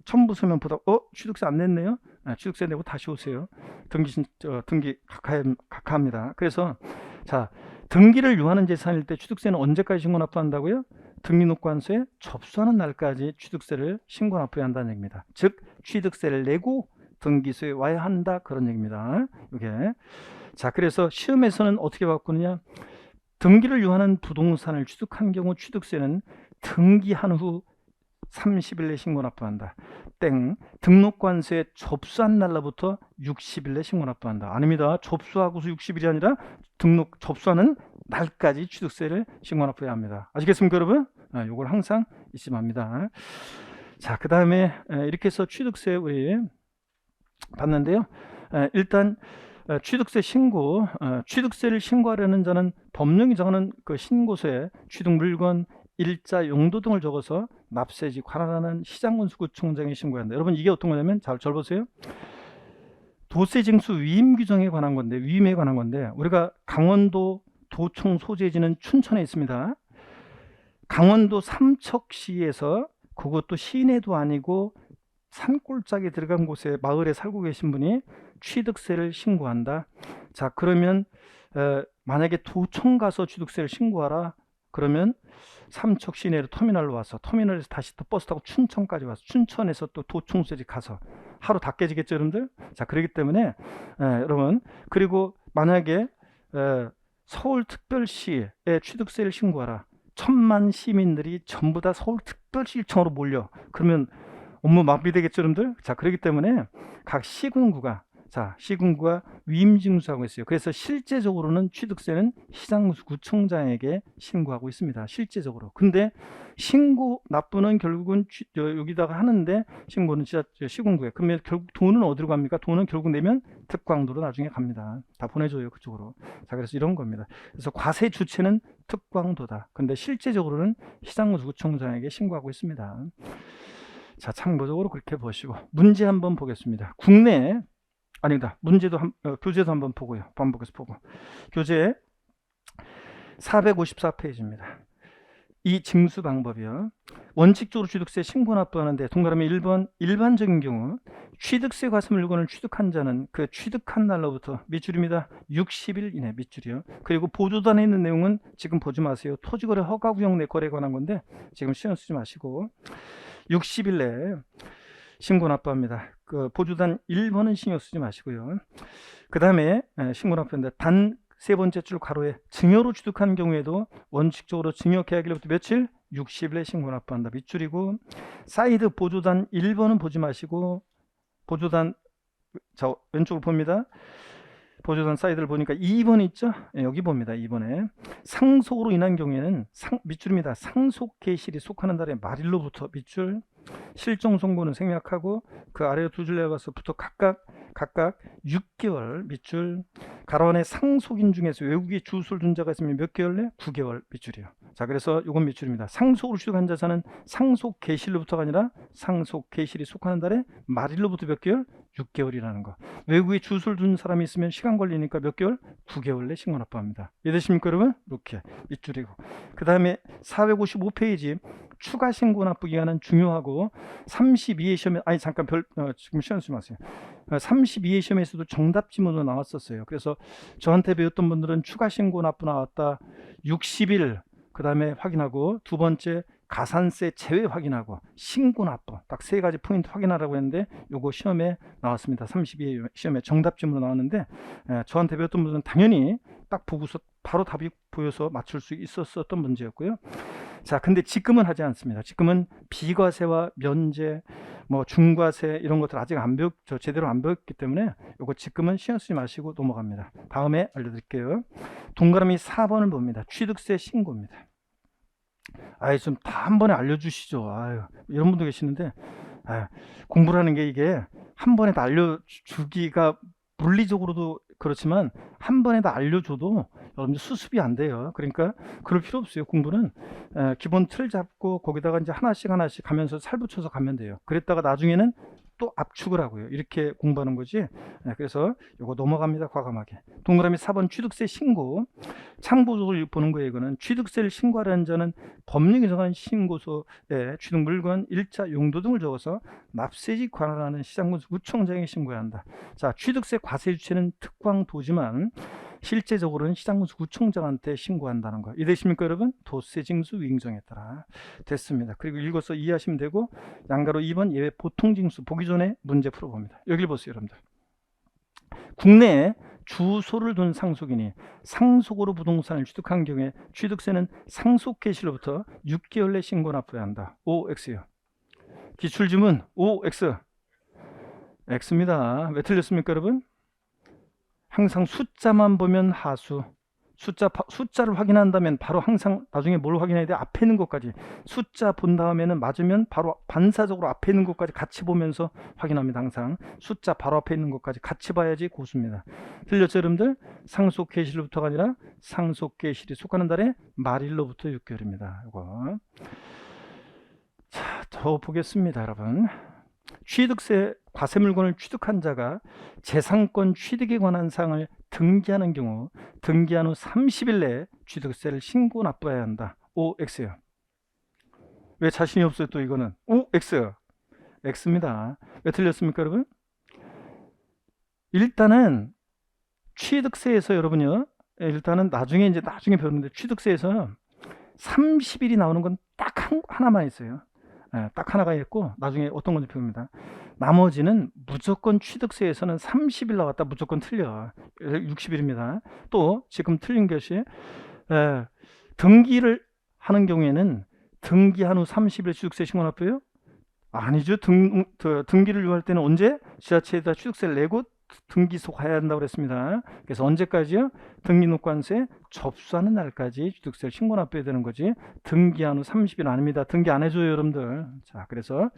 첨부서면 보다 취득세 안 냈네요. 취득세 내고 다시 오세요. 등기 각하합니다. 그래서 자, 등기를 요하는 재산일 때 취득세는 언제까지 신고 납부한다고요? 등기록관서에 접수하는 날까지 취득세를 신고 납부해야 한다는 얘기입니다. 즉 취득세를 내고 등기소에 와야 한다, 그런 얘기입니다. 이게. 자, 그래서 시험에서는 어떻게 바꾸느냐? 등기를 요하는 부동산을 취득한 경우 취득세는 등기한 후 30일 내 신고 납부한다. 등록관서에 접수한 날로부터 60일 내 신고 납부한다. 아닙니다. 접수하고서 60일이 아니라 접수하는 날까지 취득세를 신고 납부해야 합니다. 아시겠습니까 여러분? 요걸 항상 잊으면 합니다. 자, 그 다음에 이렇게 해서 취득세 우리 봤는데요. 일단 취득세 신고, 취득세를 신고하려는 자는 법령이 정하는 그 신고서에 취득 물건, 일자, 용도 등을 적어서 납세지 관할하는 시장군수구청장에 신고해야 한다. 여러분 이게 어떤 거냐면 잘 보세요. 도세 징수 위임 규정에 관한 건데, 위임에 관한 건데, 우리가 강원도 도청 소재지는 춘천에 있습니다. 강원도 삼척시에서, 그것도 시내도 아니고 산골짜기에 들어간 곳에 마을에 살고 계신 분이 취득세를 신고한다. 자, 그러면 만약에 도청 가서 취득세를 신고하라 그러면 삼척 시내로 터미널로 와서, 터미널에서 다시 또 버스 타고 춘천까지 와서, 춘천에서 또 도청소지 가서 하루 다 깨지겠죠 여러분들? 자, 그렇기 때문에 여러분, 그리고 만약에 서울특별시에 취득세를 신고하라, 1000만 시민들이 전부 다 서울특별시청으로 몰려, 그러면 업무 마비되겠죠 여러분들? 자, 그렇기 때문에 각 시군구가 위임징수하고 있어요. 그래서 실제적으로는 취득세는 시장구청장에게 신고하고 있습니다. 실제적으로. 근데 신고 납부는 결국은 여기다가 하는데, 신고는 시군구에. 그러면 결국 돈은 어디로 갑니까? 돈은 결국 내면 특광도로 나중에 갑니다. 다 보내줘요 그쪽으로. 자, 그래서 이런 겁니다. 그래서 과세 주체는 특광도다. 근데 실제적으로는 시장구청장에게 신고하고 있습니다. 자, 참고적으로 그렇게 보시고 문제 한번 보겠습니다. 국내 아니다. 문제도 교재도 한번 보고요. 반복해서 보고. 교재 454페이지입니다. 이 징수 방법이요. 원칙적으로 취득세 신고 납부하는데 동그라미 1번, 일반적인 경우 취득세 과세 물건을 취득한 자는 그 취득한 날로부터, 밑줄입니다, 60일 이내, 밑줄이요. 그리고 보조단에 있는 내용은 지금 보지 마세요. 토지거래 허가구역 내 거래에 관한 건데 지금 신경 쓰지 마시고 60일 내에 신고 납부합니다. 그 보조단 1번은 신경 쓰지 마시고요. 그 다음에 신고 납부합니다. 단 세 번째 줄 가로에 증여로 취득한 경우에도 원칙적으로 증여 계약일로부터 며칠? 60일에 신고 납부한다. 밑줄이고, 사이드 보조단 1번은 보지 마시고, 보조단, 자, 왼쪽을 봅니다. 보조단 사이드를 보니까 2번 있죠? 여기 봅니다. 2번에 상속으로 인한 경우에는 밑줄입니다. 상속 계실이 속하는 달의 말일로부터, 밑줄, 실종 선고는 생략하고 그 아래로 두 줄 내려가서부터 각각 6개월, 밑줄, 가로 안에 상속인 중에서 외국에 주소를 둔 자가 있으면 몇 개월 내? 9개월, 밑줄이요. 자, 그래서 이건 밑줄입니다. 상속으로 취득한 자산은 상속 계실로부터가 아니라 상속 계실이 속하는 달의 말일로부터 몇 개월? 6개월이라는 거. 외국에 주소를 둔 사람이 있으면 시간 걸리니까 몇 개월? 9개월 내 신고 납부합니다. 이해되십니까 여러분? 이렇게 밑줄이고, 그 다음에 455페이지 추가 신고 납부 기간은 중요하고 32회 시험에, 아니 잠깐 지금 시험 쓰지 마세요. 32회 시험에서도 정답 지문으로 나왔었어요. 그래서 저한테 배웠던 분들은 추가 신고 납부 나왔다 60일 그 다음에 확인하고, 두 번째 가산세 제외 확인하고 신고납부 딱 세 가지 포인트 확인하라고 했는데 요거 시험에 나왔습니다. 32회 시험에 정답지문으로 나왔는데 저한테 배웠던 분들은 당연히 딱 보고서 바로 답이 보여서 맞출 수 있었던 문제였고요. 자, 근데 지금은 하지 않습니다. 지금은 비과세와 면제, 뭐 중과세 이런 것들 아직 제대로 안 배웠기 때문에 요거 지금은 신경 쓰지 마시고 넘어갑니다. 다음에 알려드릴게요. 동그라미 4번을 봅니다. 취득세 신고입니다. 아이, 좀 다 한 번에 알려주시죠. 아유, 이런 분도 계시는데, 공부라는 게 이게 한 번에 다 알려주기가 물리적으로도 그렇지만 한 번에 다 알려줘도 여러분들 수습이 안 돼요. 그러니까 그럴 필요 없어요. 공부는 기본 틀 잡고 거기다가 이제 하나씩 가면서 살 붙여서 가면 돼요. 그랬다가 나중에는 또 압축을 하고요. 이렇게 공부하는 거지. 그래서 이거 넘어갑니다. 과감하게. 동그라미 4번 취득세 신고. 참고적으로 보는 거예요. 이거는 취득세를 신고하려는 자는 법령이 정한 신고소에 취득 물건, 일자, 용도 등을 적어서 납세지 관할하는 시장군수구청장에 신고해야 한다. 자, 취득세 과세 주체는 특광도지만 실제적으로는 시장군수구청장한테 신고한다는 거. 이해되십니까, 여러분? 도세징수 위임정에 따라 됐습니다. 그리고 읽어서 이해하시면 되고, 양가로 2번 예외 보통징수 보기 전에 문제 풀어봅니다. 여기를 보세요, 여러분들. 국내에 주소를 둔 상속인이 상속으로 부동산을 취득한 경우에 취득세는 상속 개시로부터 6개월 내 신고 납부해야 한다. OX요. 기출지문 OX. X입니다. 왜 틀렸습니까, 여러분? 항상 숫자만 보면 하수, 숫자를 확인한다면 바로 항상 나중에 뭘 확인해야 돼? 앞에 있는 것까지. 숫자 본 다음에는 맞으면 바로 반사적으로 앞에 있는 것까지 같이 보면서 확인합니다. 항상 숫자 바로 앞에 있는 것까지 같이 봐야지 고수입니다. 틀렸죠, 여러분들? 상속 개시일로부터가 아니라 상속 개시일이 속하는 달에 말일로부터 6개월입니다. 이거. 자, 더 보겠습니다, 여러분. 취득세 과세 물건을 취득한 자가 재산권 취득에 관한 사항을 등기하는 경우 등기한 후 30일 내에 취득세를 신고 납부해야 한다. OX요. 왜 자신이 없어요? 또 이거는 OX. X입니다. 왜 틀렸습니까, 여러분? 일단은 취득세에서 여러분요, 일단은 나중에 배우는데 취득세에서 30일이 나오는 건 딱 하나만 있어요. 딱 하나가 있고 나중에 어떤 건지 배웁니다. 나머지는 무조건 취득세에서는 30일 나왔다 무조건 틀려. 60일입니다. 또 지금 틀린 것이 등기를 하는 경우에는 등기한 후 30일 취득세 신고 납부요? 아니죠. 등기를 유할 때는 언제? 지자체에다 취득세를 내고 등기소 가야 한다고 그랬습니다. 그래서 언제까지요? 등기노관세 접수하는 날까지 취득세를 신고 납부해야 되는 거지. 등기한 후 30일 아닙니다. 등기 안 해줘요, 여러분들. 자, 그래서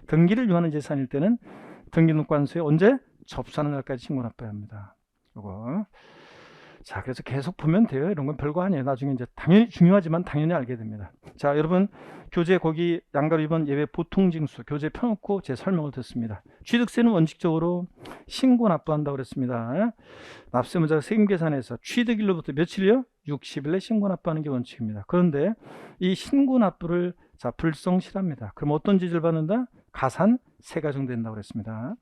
등기를 유하는 재산일 때는 등기노관세 언제? 접수하는 날까지 신고 납부해야 합니다. 요거. 자, 그래서 계속 보면 돼요. 이런 건 별거 아니에요. 나중에 이제 당연히 중요하지만 당연히 알게 됩니다. 자, 여러분 교재 거기 양가로 2번 예외 보통징수 교재 펴놓고 제 설명을 듣습니다. 취득세는 원칙적으로 신고 납부한다고 그랬습니다. 납세문자가 세금계산에서 취득일로부터 며칠이요? 60일 내 신고 납부하는 게 원칙입니다. 그런데 이 신고 납부를 자 불성실합니다. 그럼 어떤 지지를 받는다? 가산세가 적용된다고 그랬습니다.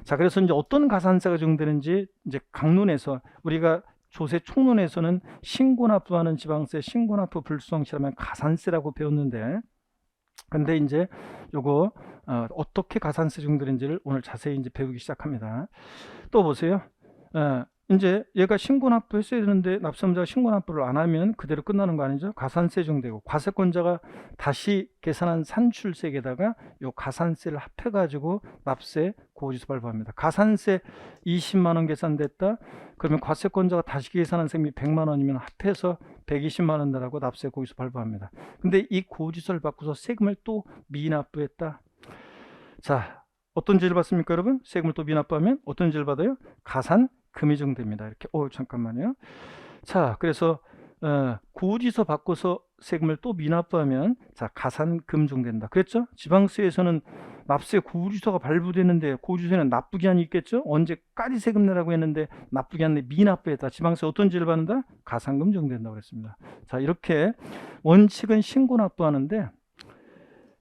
자, 그래서 이제 어떤 가산세가 적용되는지 이제 강론에서 우리가 조세 총론에서는 신고납부하는 지방세, 신고납부 불성실하면 가산세라고 배웠는데, 근데 이제 요거 어떻게 가산세 적용되는지를 오늘 자세히 이제 배우기 시작합니다. 또 보세요. 이제 얘가 신고납부 했어야 되는데 납세문자가 신고납부를 안 하면 그대로 끝나는 거 아니죠? 가산세 적용되고 과세권자가 다시 계산한 산출세에다가 요 가산세를 합해가지고 납세 고지서 발부합니다. 가산세 20만 원 계산됐다. 그러면 과세권자가 다시 계산한 세금이 100만 원이면 합해서 120만 원 나라고 납세 고지서 발부합니다. 근데 이 고지서를 받고서 세금을 또 미납부했다. 자, 어떤 죄를 받습니까, 여러분? 세금을 또 미납부하면 어떤 죄를 받아요? 가산금이 적용됩니다. 이렇게. 잠깐만요. 자, 그래서 고지서 바꿔서 세금을 또 미납부하면 자 가산금 적용된다. 그랬죠? 지방세에서는 납세 고지서가 발부되는데 고지서에는 납부기한이 있겠죠? 언제까지 세금 내라고 했는데 납부기한 내 미납부했다. 지방세 어떤 죄를 받는다? 가산금 적용된다고 그랬습니다. 자, 이렇게 원칙은 신고 납부하는데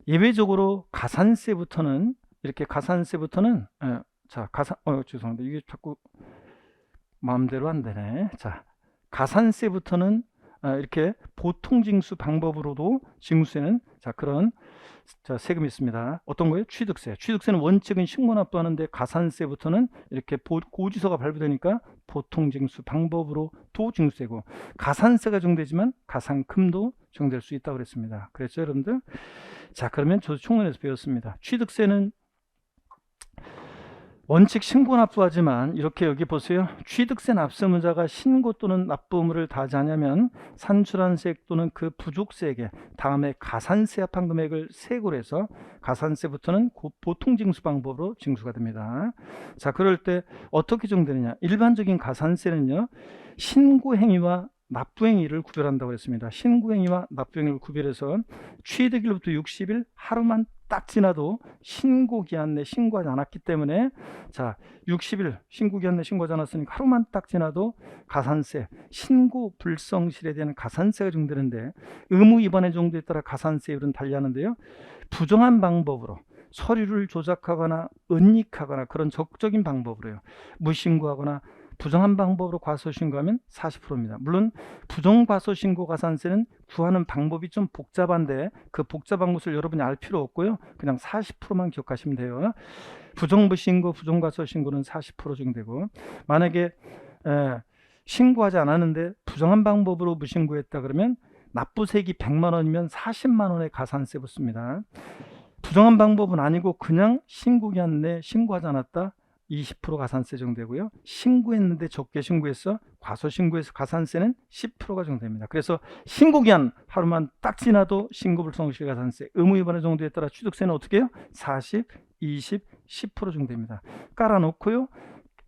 예외적으로 가산세부터는 이렇게 가산세부터는 자 죄송합니다. 이게 자꾸 마음대로 안 되네. 자, 가산세부터는 이렇게 보통징수 방법으로도 징수세는 그런 세금이 있습니다. 어떤 거예요? 취득세. 취득세는 원칙은 신고 납부하는데 가산세부터는 이렇게 고지서가 발부되니까 보통징수 방법으로도 징수세고, 가산세가 정되지만 가산금도 정될 수 있다고 그랬습니다. 그랬죠, 여러분들? 자, 그러면 저도 총론에서 배웠습니다. 취득세는 원칙 신고 납부하지만, 이렇게 여기 보세요. 취득세 납세무자가 신고 또는 납부 의무를 다하지 않으면 산출한 세액 또는 그 부족세액에 다음에 가산세 합한 금액을 세고로 해서 가산세부터는 보통징수 방법으로 징수가 됩니다. 자, 그럴 때 어떻게 정되느냐? 일반적인 가산세는요, 신고행위와 납부행위를 구별한다고 했습니다. 신고행위와 납부행위를 구별해서 취득일부터 60일 하루만 딱 지나도 신고기한 내 신고하지 않았기 때문에, 자, 60일 신고기한 내 신고하지 않았으니까 하루만 딱 지나도 가산세, 신고 불성실에 대한 가산세가 정되는데, 의무 위반의 정도에 따라 가산세율은 달리하는데요, 부정한 방법으로 서류를 조작하거나 은닉하거나 그런 적극적인 방법으로요, 무신고하거나 부정한 방법으로 과소신고하면 40%입니다. 물론 부정과소신고 가산세는 구하는 방법이 좀 복잡한데 그 복잡한 것을 여러분이 알 필요 없고요, 그냥 40%만 기억하시면 돼요. 부정부신고, 부정과소신고는 40% 정도되고, 만약에 신고하지 않았는데 부정한 방법으로 무신고했다 그러면 납부세액이 100만 원이면 40만 원의 가산세 붙습니다. 부정한 방법은 아니고 그냥 신고기한 내 신고하지 않았다, 20% 가산세 정되고요. 신고했는데 적게 신고해서 과소신고해서 가산세는 10%가 정됩니다. 그래서 신고기한 하루만 딱 지나도 신고불성실 가산세, 의무위반의 정도에 따라 취득세는 어떻게 해요? 40, 20, 10% 정도입니다. 깔아놓고요,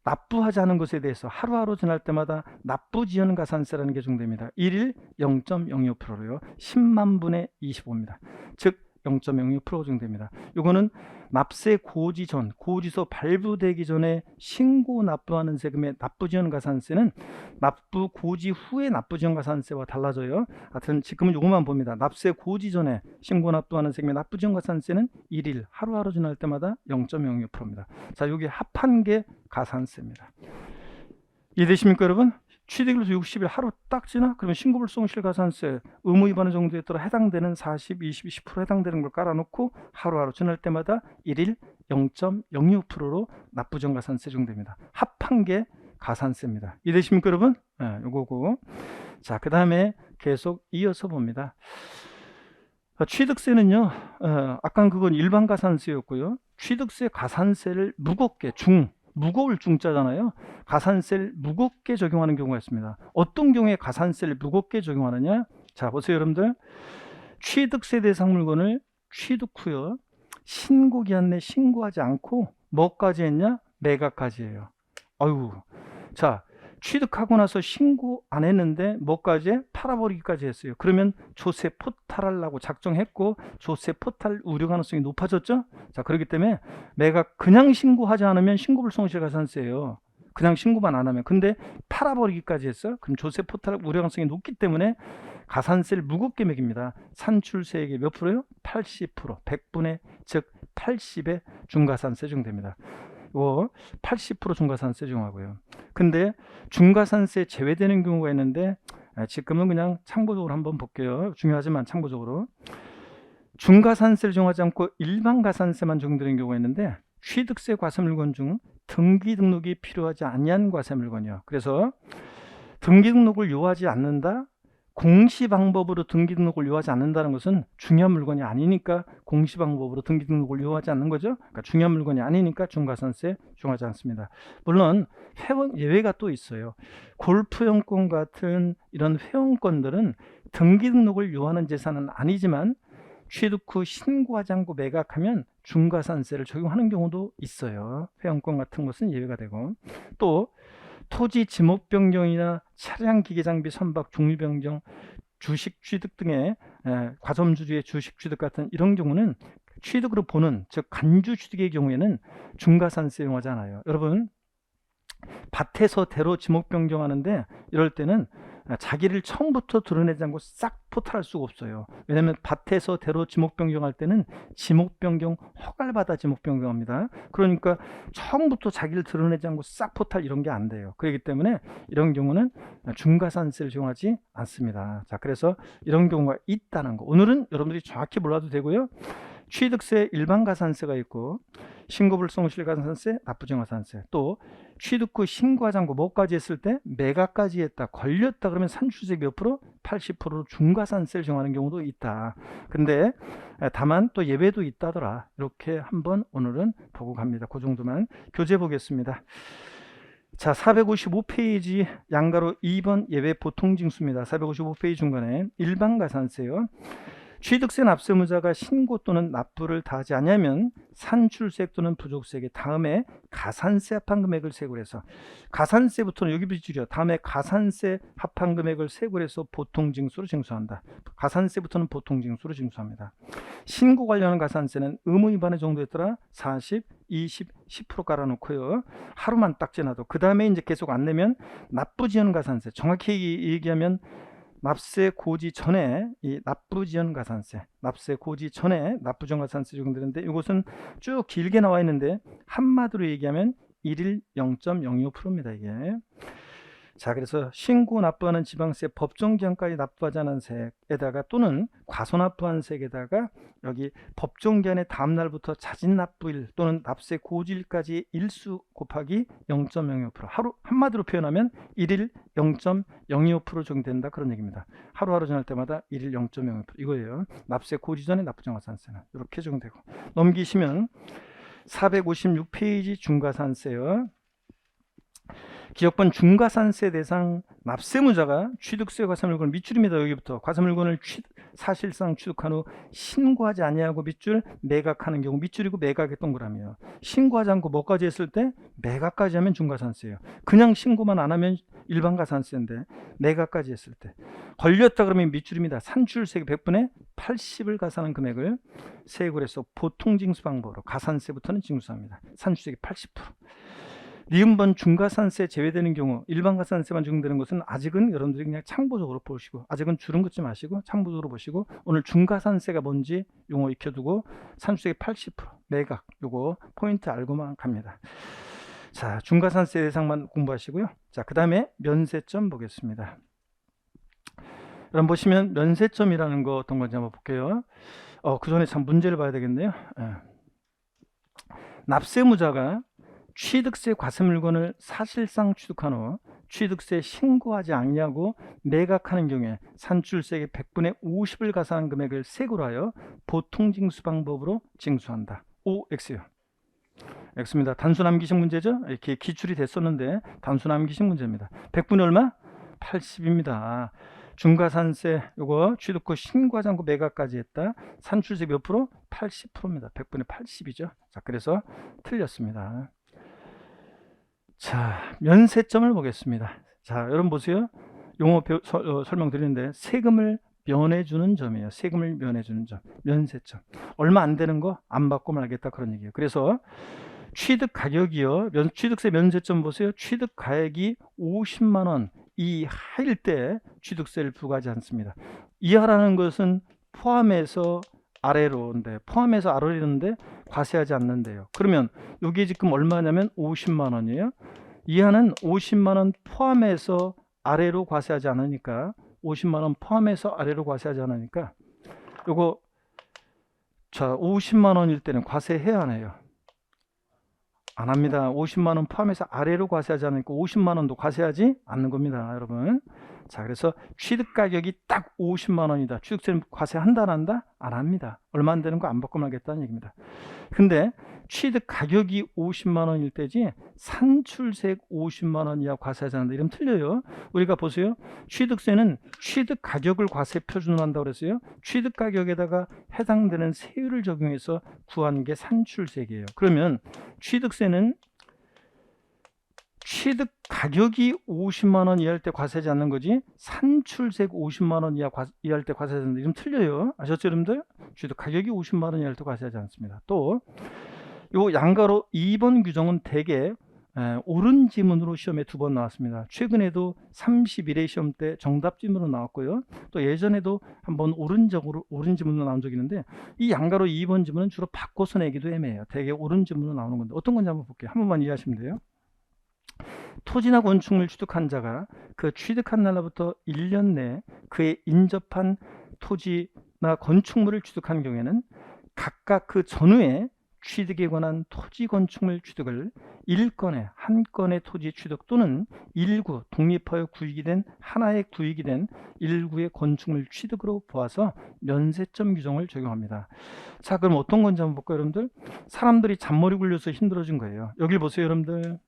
납부하지 않은 것에 대해서 하루하루 지날 때마다 납부지연 가산세라는 게 정됩니다. 1일 0.02%로요. 10만 분의 25입니다. 즉 0.02% 정도입니다. 이거는 납세 고지 전, 고지서 발부되기 전에 신고 납부하는 세금의 납부지연 가산세는 납부 고지 후에 납부지연 가산세와 달라져요. 하여튼 지금은 이것만 봅니다. 납세 고지 전에 신고 납부하는 세금의 납부지연 가산세는 1일 하루하루 지날 때마다 0.02%입니다. 자, 여기 합한 게 가산세입니다. 이해되십니까, 여러분? 취득일부터 60일 하루 딱 지나? 그러면 신고불성실 가산세, 의무위반의 정도에 따라 해당되는 40, 20, 10% 해당되는 걸 깔아놓고 하루하루 지날 때마다 1일 0.02%로 납부전 가산세 정도입니다. 합한 게 가산세입니다. 이해되십니까, 여러분? 네, 요거고. 자, 그 다음에 계속 이어서 봅니다. 취득세는요, 아까 그건 일반 가산세였고요. 취득세 가산세를 무겁게 무거울 중자잖아요. 가산세를 무겁게 적용하는 경우가 있습니다. 어떤 경우에 가산세를 무겁게 적용하느냐? 자, 보세요, 여러분들. 취득세 대상 물건을 취득 후요, 신고기한 내 신고하지 않고 뭐까지 했냐? 매각까지 해요. 아유, 자, 취득하고 나서 신고 안 했는데 뭐까지 해? 팔아버리기까지 했어요. 그러면 조세 포탈하려고 작정했고 조세 포탈 우려 가능성이 높아졌죠. 자, 그렇기 때문에 매각 그냥 신고하지 않으면 신고불성실 가산세예요. 그냥 신고만 안 하면. 근데 팔아버리기까지 했어. 그럼 조세 포탈 우려 가능성이 높기 때문에 가산세를 무겁게 매깁니다. 산출세액의 몇 프로요? 80%. 100분의 즉 80의 중과산세 정도입니다. 80% 중과산세 적용하고요. 근데 중과산세 제외되는 경우가 있는데 지금은 그냥 참고적으로 한번 볼게요. 중요하지만 참고적으로 중과산세를 적용하지 않고 일반 가산세만 적용되는 경우가 있는데, 취득세 과세물건 중 등기 등록이 필요하지 아니한 과세물건이요. 그래서 등기 등록을 요하지 않는다, 공시 방법으로 등기 등록을 요하지 않는다는 것은 중요한 물건이 아니니까 공시 방법으로 등기 등록을 요하지 않는 거죠. 그러니까 중요한 물건이 아니니까 중과산세 적용하지 않습니다. 물론 예외가 또 있어요. 골프용권 같은 이런 회원권들은 등기 등록을 요하는 재산은 아니지만 취득 후 신고하지 않고 매각하면 중과산세를 적용하는 경우도 있어요. 회원권 같은 것은 예외가 되고, 또 토지 지목 변경이나 차량 기계 장비 선박 종류 변경, 주식 취득 등의 과점주주의 주식 취득 같은 이런 경우는 취득으로 보는, 즉 간주 취득의 경우에는 중과산세 용하지 않아요. 여러분, 밭에서 대로 지목 변경하는데 이럴 때는 자기를 처음부터 드러내지 않고 싹 포탈할 수가 없어요. 왜냐하면 밭에서 대로 지목 변경할 때는 지목 변경 허가를 받아 지목 변경합니다. 그러니까 처음부터 자기를 드러내지 않고 싹 포탈 이런 게 안 돼요. 그렇기 때문에 이런 경우는 중과산세를 적용하지 않습니다. 자, 그래서 이런 경우가 있다는 거 오늘은 여러분들이 정확히 몰라도 되고요. 취득세 일반가산세가 있고 신고불성실가산세, 납부정가산세, 또 취득 후 신고하지 않고 뭐까지 했을 때 매각까지 했다, 걸렸다 그러면 산출세 몇 프로? 80%로 중과산세를 정하는 경우도 있다. 근데 다만 또 예외도 있다더라. 이렇게 한번 오늘은 보고 갑니다. 그 정도만 교재 보겠습니다. 자, 455페이지 양가로 2번 예외 보통징수입니다. 455페이지 중간에 일반가산세요. 취득세 납세무자가 신고 또는 납부를 다하지 않으면 산출세 또는 부족세액의 다음에 가산세 합한 금액을 세고를 해서 가산세부터는 여기 비줄이요. 다음에 가산세 합한 금액을 세고를 해서 보통징수로 징수한다. 가산세부터는 보통징수로 징수합니다. 신고 관련한 가산세는 의무 위반의 정도였더라. 40, 20, 10% 깔아놓고요. 하루만 딱 지나도 그 다음에 이제 계속 안 내면 납부지연 가산세, 정확히 얘기하면 납세 고지 전에 이 납부지연 가산세, 납세 고지 전에 납부지연 가산세 적용되는데 이것은 쭉 길게 나와 있는데 한마디로 얘기하면 1일 0.025%입니다. 이게. 자, 그래서 신고 납부하는 지방세 법정기한까지 납부하지 않은 세액에다가 또는 과소납부한 세액에다가 여기 법정기한의 다음 날부터 자진 납부일 또는 납세 고지일까지 일수 곱하기 0.025%, 하루 한마디로 표현하면 1일 0.025% 적용된다 그런 얘기입니다. 하루하루 지날 때마다 1일 0.025% 이거예요. 납세 고지 전에 납부정가산세는 이렇게 적용되고, 넘기시면 456페이지 중과산세요. 기억번 중과산세 대상 납세무자가 취득세 과세물건 밑줄입니다. 여기부터 과세물건을 사실상 취득한 후 신고하지 아니하고 밑줄 매각하는 경우 밑줄이고 매각의 동그라미요. 신고하지 않고 뭐까지 했을 때 매각까지 하면 중과산세예요. 그냥 신고만 안 하면 일반가산세인데 매각까지 했을 때 걸렸다 그러면 밑줄입니다. 산출세액 100분의 80을 가산한 금액을 세액을 해서 보통징수 방법으로 가산세부터는 징수합니다. 산출세액 80%. 니은번 중과산세 제외되는 경우 일반가산세만 적용되는 것은 아직은 여러분들이 그냥 참고적으로 보시고, 아직은 줄은 긋지 마시고 참고적으로 보시고, 오늘 중과산세가 뭔지 용어 익혀두고 산출세액 80% 매각 요거 포인트 알고만 갑니다. 자, 중과산세 대상만 공부하시고요. 자, 그 다음에 면세점 보겠습니다. 여러분 보시면 면세점이라는 거 어떤 건지 한번 볼게요. 그 전에 참 문제를 봐야 되겠네요. 납세무자가 취득세 과세물건을 사실상 취득한 후 취득세 신고하지 않냐고 매각하는 경우에 산출세액의 100분의 50을 가산한 금액을 세고로 하여 보통징수 방법으로 징수한다. OX요. X입니다. 단순함기식 문제죠. 이렇게 기출이 됐었는데 단순함기식 문제입니다. 100분의 얼마? 80입니다. 중과산세 요거 취득 후 신고하지 않고 매각까지 했다. 산출세 몇 프로? 80%입니다. 100분의 80이죠. 자, 그래서 틀렸습니다. 자, 면세점을 보겠습니다. 자, 여러분 보세요. 용어 설명드리는데 세금을 면해주는 점이에요. 세금을 면해주는 점, 면세점. 얼마 안 되는 거 안 받고 말겠다 그런 얘기예요. 그래서 취득 가격이요. 취득세 면세점 보세요. 취득 가액이 50만 원 이하일 때 취득세를 부과하지 않습니다. 이하라는 것은 포함해서 아래로인데, 포함해서 아래로인데 과세하지 않는데요. 그러면 여기 지금 얼마냐면 50만 원이에요. 이하는 50만 원 포함해서 아래로 과세하지 않으니까, 50만 원 포함해서 아래로 과세하지 않으니까 요거, 자, 50만 원일 때는 과세해야 하네요. 안 합니다. 50만 원 포함해서 아래로 과세하지 않으니까 50만 원도 과세하지 않는 겁니다, 여러분. 자, 그래서 취득 가격이 딱 50만 원이다. 취득세는 과세한다 안 한다? 안 합니다. 얼마 안 되는 거 안 받고 말겠다는 얘기입니다. 근데 취득 가격이 50만 원일 때지 산출세액 50만 원 이하 과세하지 않는다. 이러면 틀려요. 우리가 보세요. 취득세는 취득 가격을 과세 표준으로 한다고 그랬어요. 취득 가격에다가 해당되는 세율을 적용해서 구한 게 산출세액이에요. 그러면 취득세는 취득 가격이 50만 원 이하일 때 과세하지 않는 거지 산출세액 50만 원 이하일 때 과세하지 않는다. 이러면 틀려요. 아셨죠, 여러분들? 취득 가격이 50만 원 이하일 때 과세하지 않습니다. 또 요 양가로 2번 규정은 대개 옳은 지문으로 시험에 2번 나왔습니다. 최근에도 31회 시험 때 정답 지문으로 나왔고요. 또 예전에도 한번 옳은 지문으로 나온 적이 있는데, 이 양가로 2번 지문은 주로 바꿔서 내기도 애매해요. 되게 옳은 지문으로 나오는 건데 어떤 건지 한번 볼게요. 한 번만 이해하시면 돼요. 토지나 건축물 취득한 자가 그 취득한 날로부터 1년 내에 그의 인접한 토지나 건축물을 취득한 경우에는 각각 그 전후에 취득에 관한 토지 건축물 취득을 1건의 한 건의 토지 취득 또는 일구 독립하여 구익이 된 하나의 구익이 된 일구의 건축물 취득으로 보아서 면세점 규정을 적용합니다. 자, 그럼 어떤 건지 한번 볼까요, 여러분들? 사람들이 잔머리 굴려서 힘들어진 거예요. 여기 보세요, 여러분들.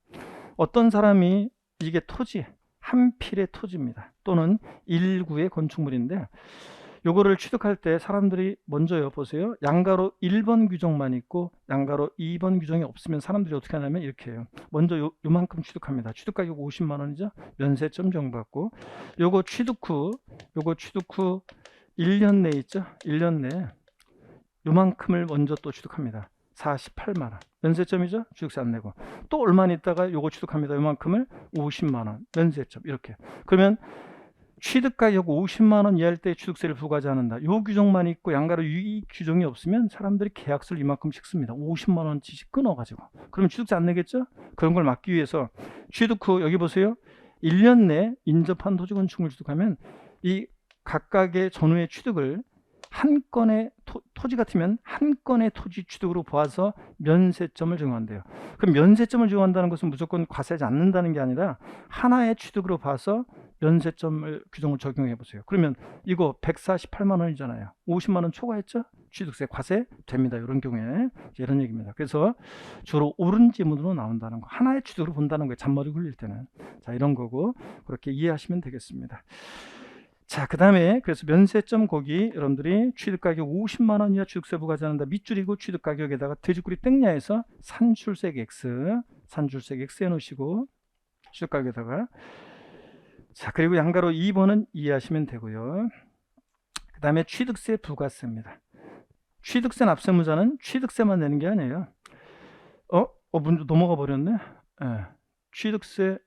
어떤 사람이 이게 토지, 한 필의 토지입니다. 또는 일구의 건축물인데, 요거를 취득할 때 사람들이 먼저요, 보세요. 양가로 1번 규정만 있고 양가로 2번 규정이 없으면 사람들이 어떻게 하냐면 이렇게 해요. 먼저 요만큼 취득합니다. 취득 가격 50만 원이죠. 면세점 적용받고, 요거 취득 후 1년 내에 있죠. 1년 내에 요만큼을 먼저 또 취득합니다. 48만 원. 면세점이죠. 취득세 안 내고. 또 얼마 있다가 요거 취득합니다. 요만큼을 50만 원. 면세점. 이렇게. 그러면 취득가격 50만 원 이하일 때 취득세를 부과하지 않는다. 요 규정만 있고 양가로 이 규정이 없으면 사람들이 계약서를 이만큼씩 씁니다. 50만 원치씩 끊어가지고. 그럼 취득세 안 내겠죠? 그런 걸 막기 위해서 취득 후 여기 보세요. 1년 내에 인접한 토지 건축물 취득하면 이 각각의 전후의 취득을 한 건의 토지 같으면 한 건의 토지 취득으로 보아서 면세점을 적용한대요. 그럼 면세점을 적용한다는 것은 무조건 과세하지 않는다는 게 아니라 하나의 취득으로 봐서 면세점을 규정을 적용해 보세요. 그러면 이거 148만 원이잖아요. 50만 원 초과했죠? 취득세 과세 됩니다. 이런 경우에 이런 얘기입니다. 그래서 주로 옳은 지문으로 나온다는 거, 하나의 취득으로 본다는 거예요. 잔머리 굴릴 때는. 자, 이런 거고 그렇게 이해하시면 되겠습니다. 자, 그 다음에 그래서 면세점 거기 여러분들이 취득가격 50만 원 이하 취득세 부과하지 않는다. 밑줄이고 취득가격에다가 돼지꼬리 땡야에서 산출색 X 해놓으시고 취득가격에다가, 자, 그리고 양가로 2번은 이해하시면 되고요. 그 다음에 취득세 부과세입니다. 취득세 납세무자는 취득세만 내는 게 아니에요. 문제 넘어가 버렸네. 취득세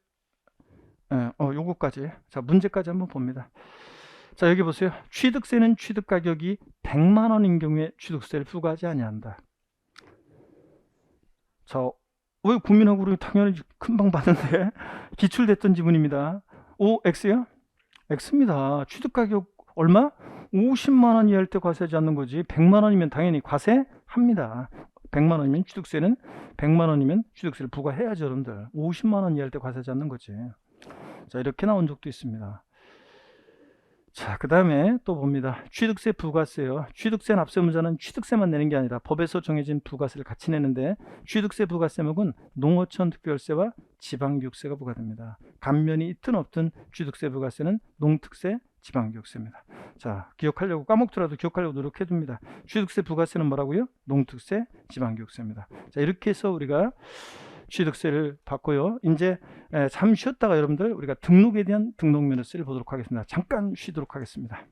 요거까지. 자, 문제까지 한번 봅니다. 자, 여기 보세요. 취득세는 취득가격이 100만 원인 경우에 취득세를 부과하지 아니한다. 자, 왜 국민하고 우리 당연히 금방 봤는데 기출됐던 지문입니다. X요? X입니다. 취득가격 얼마? 50만 원 이하일 때 과세하지 않는 거지. 100만 원이면 당연히 과세합니다. 100만 원이면 취득세는 100만 원이면 취득세를 부과해야죠, 여러분들. 50만 원 이하일 때 과세하지 않는 거지. 자, 이렇게 나온 적도 있습니다. 자, 그 다음에 또 봅니다. 취득세 부과세요. 취득세 납세무자는 취득세만 내는 게 아니라 법에서 정해진 부가세를 같이 내는데, 취득세 부과세목은 농어촌 특별세와 지방교육세가 부과됩니다. 감면이 있든 없든 취득세 부과세는 농특세, 지방교육세입니다. 자, 기억하려고 까먹더라도 기억하려고 노력해 둡니다. 취득세 부과세는 뭐라고요? 농특세, 지방교육세입니다. 자, 이렇게 해서 우리가 취득세를 받고요. 이제 잠시 쉬었다가 여러분들 우리가 등록에 대한 등록면허세를 보도록 하겠습니다. 잠깐 쉬도록 하겠습니다.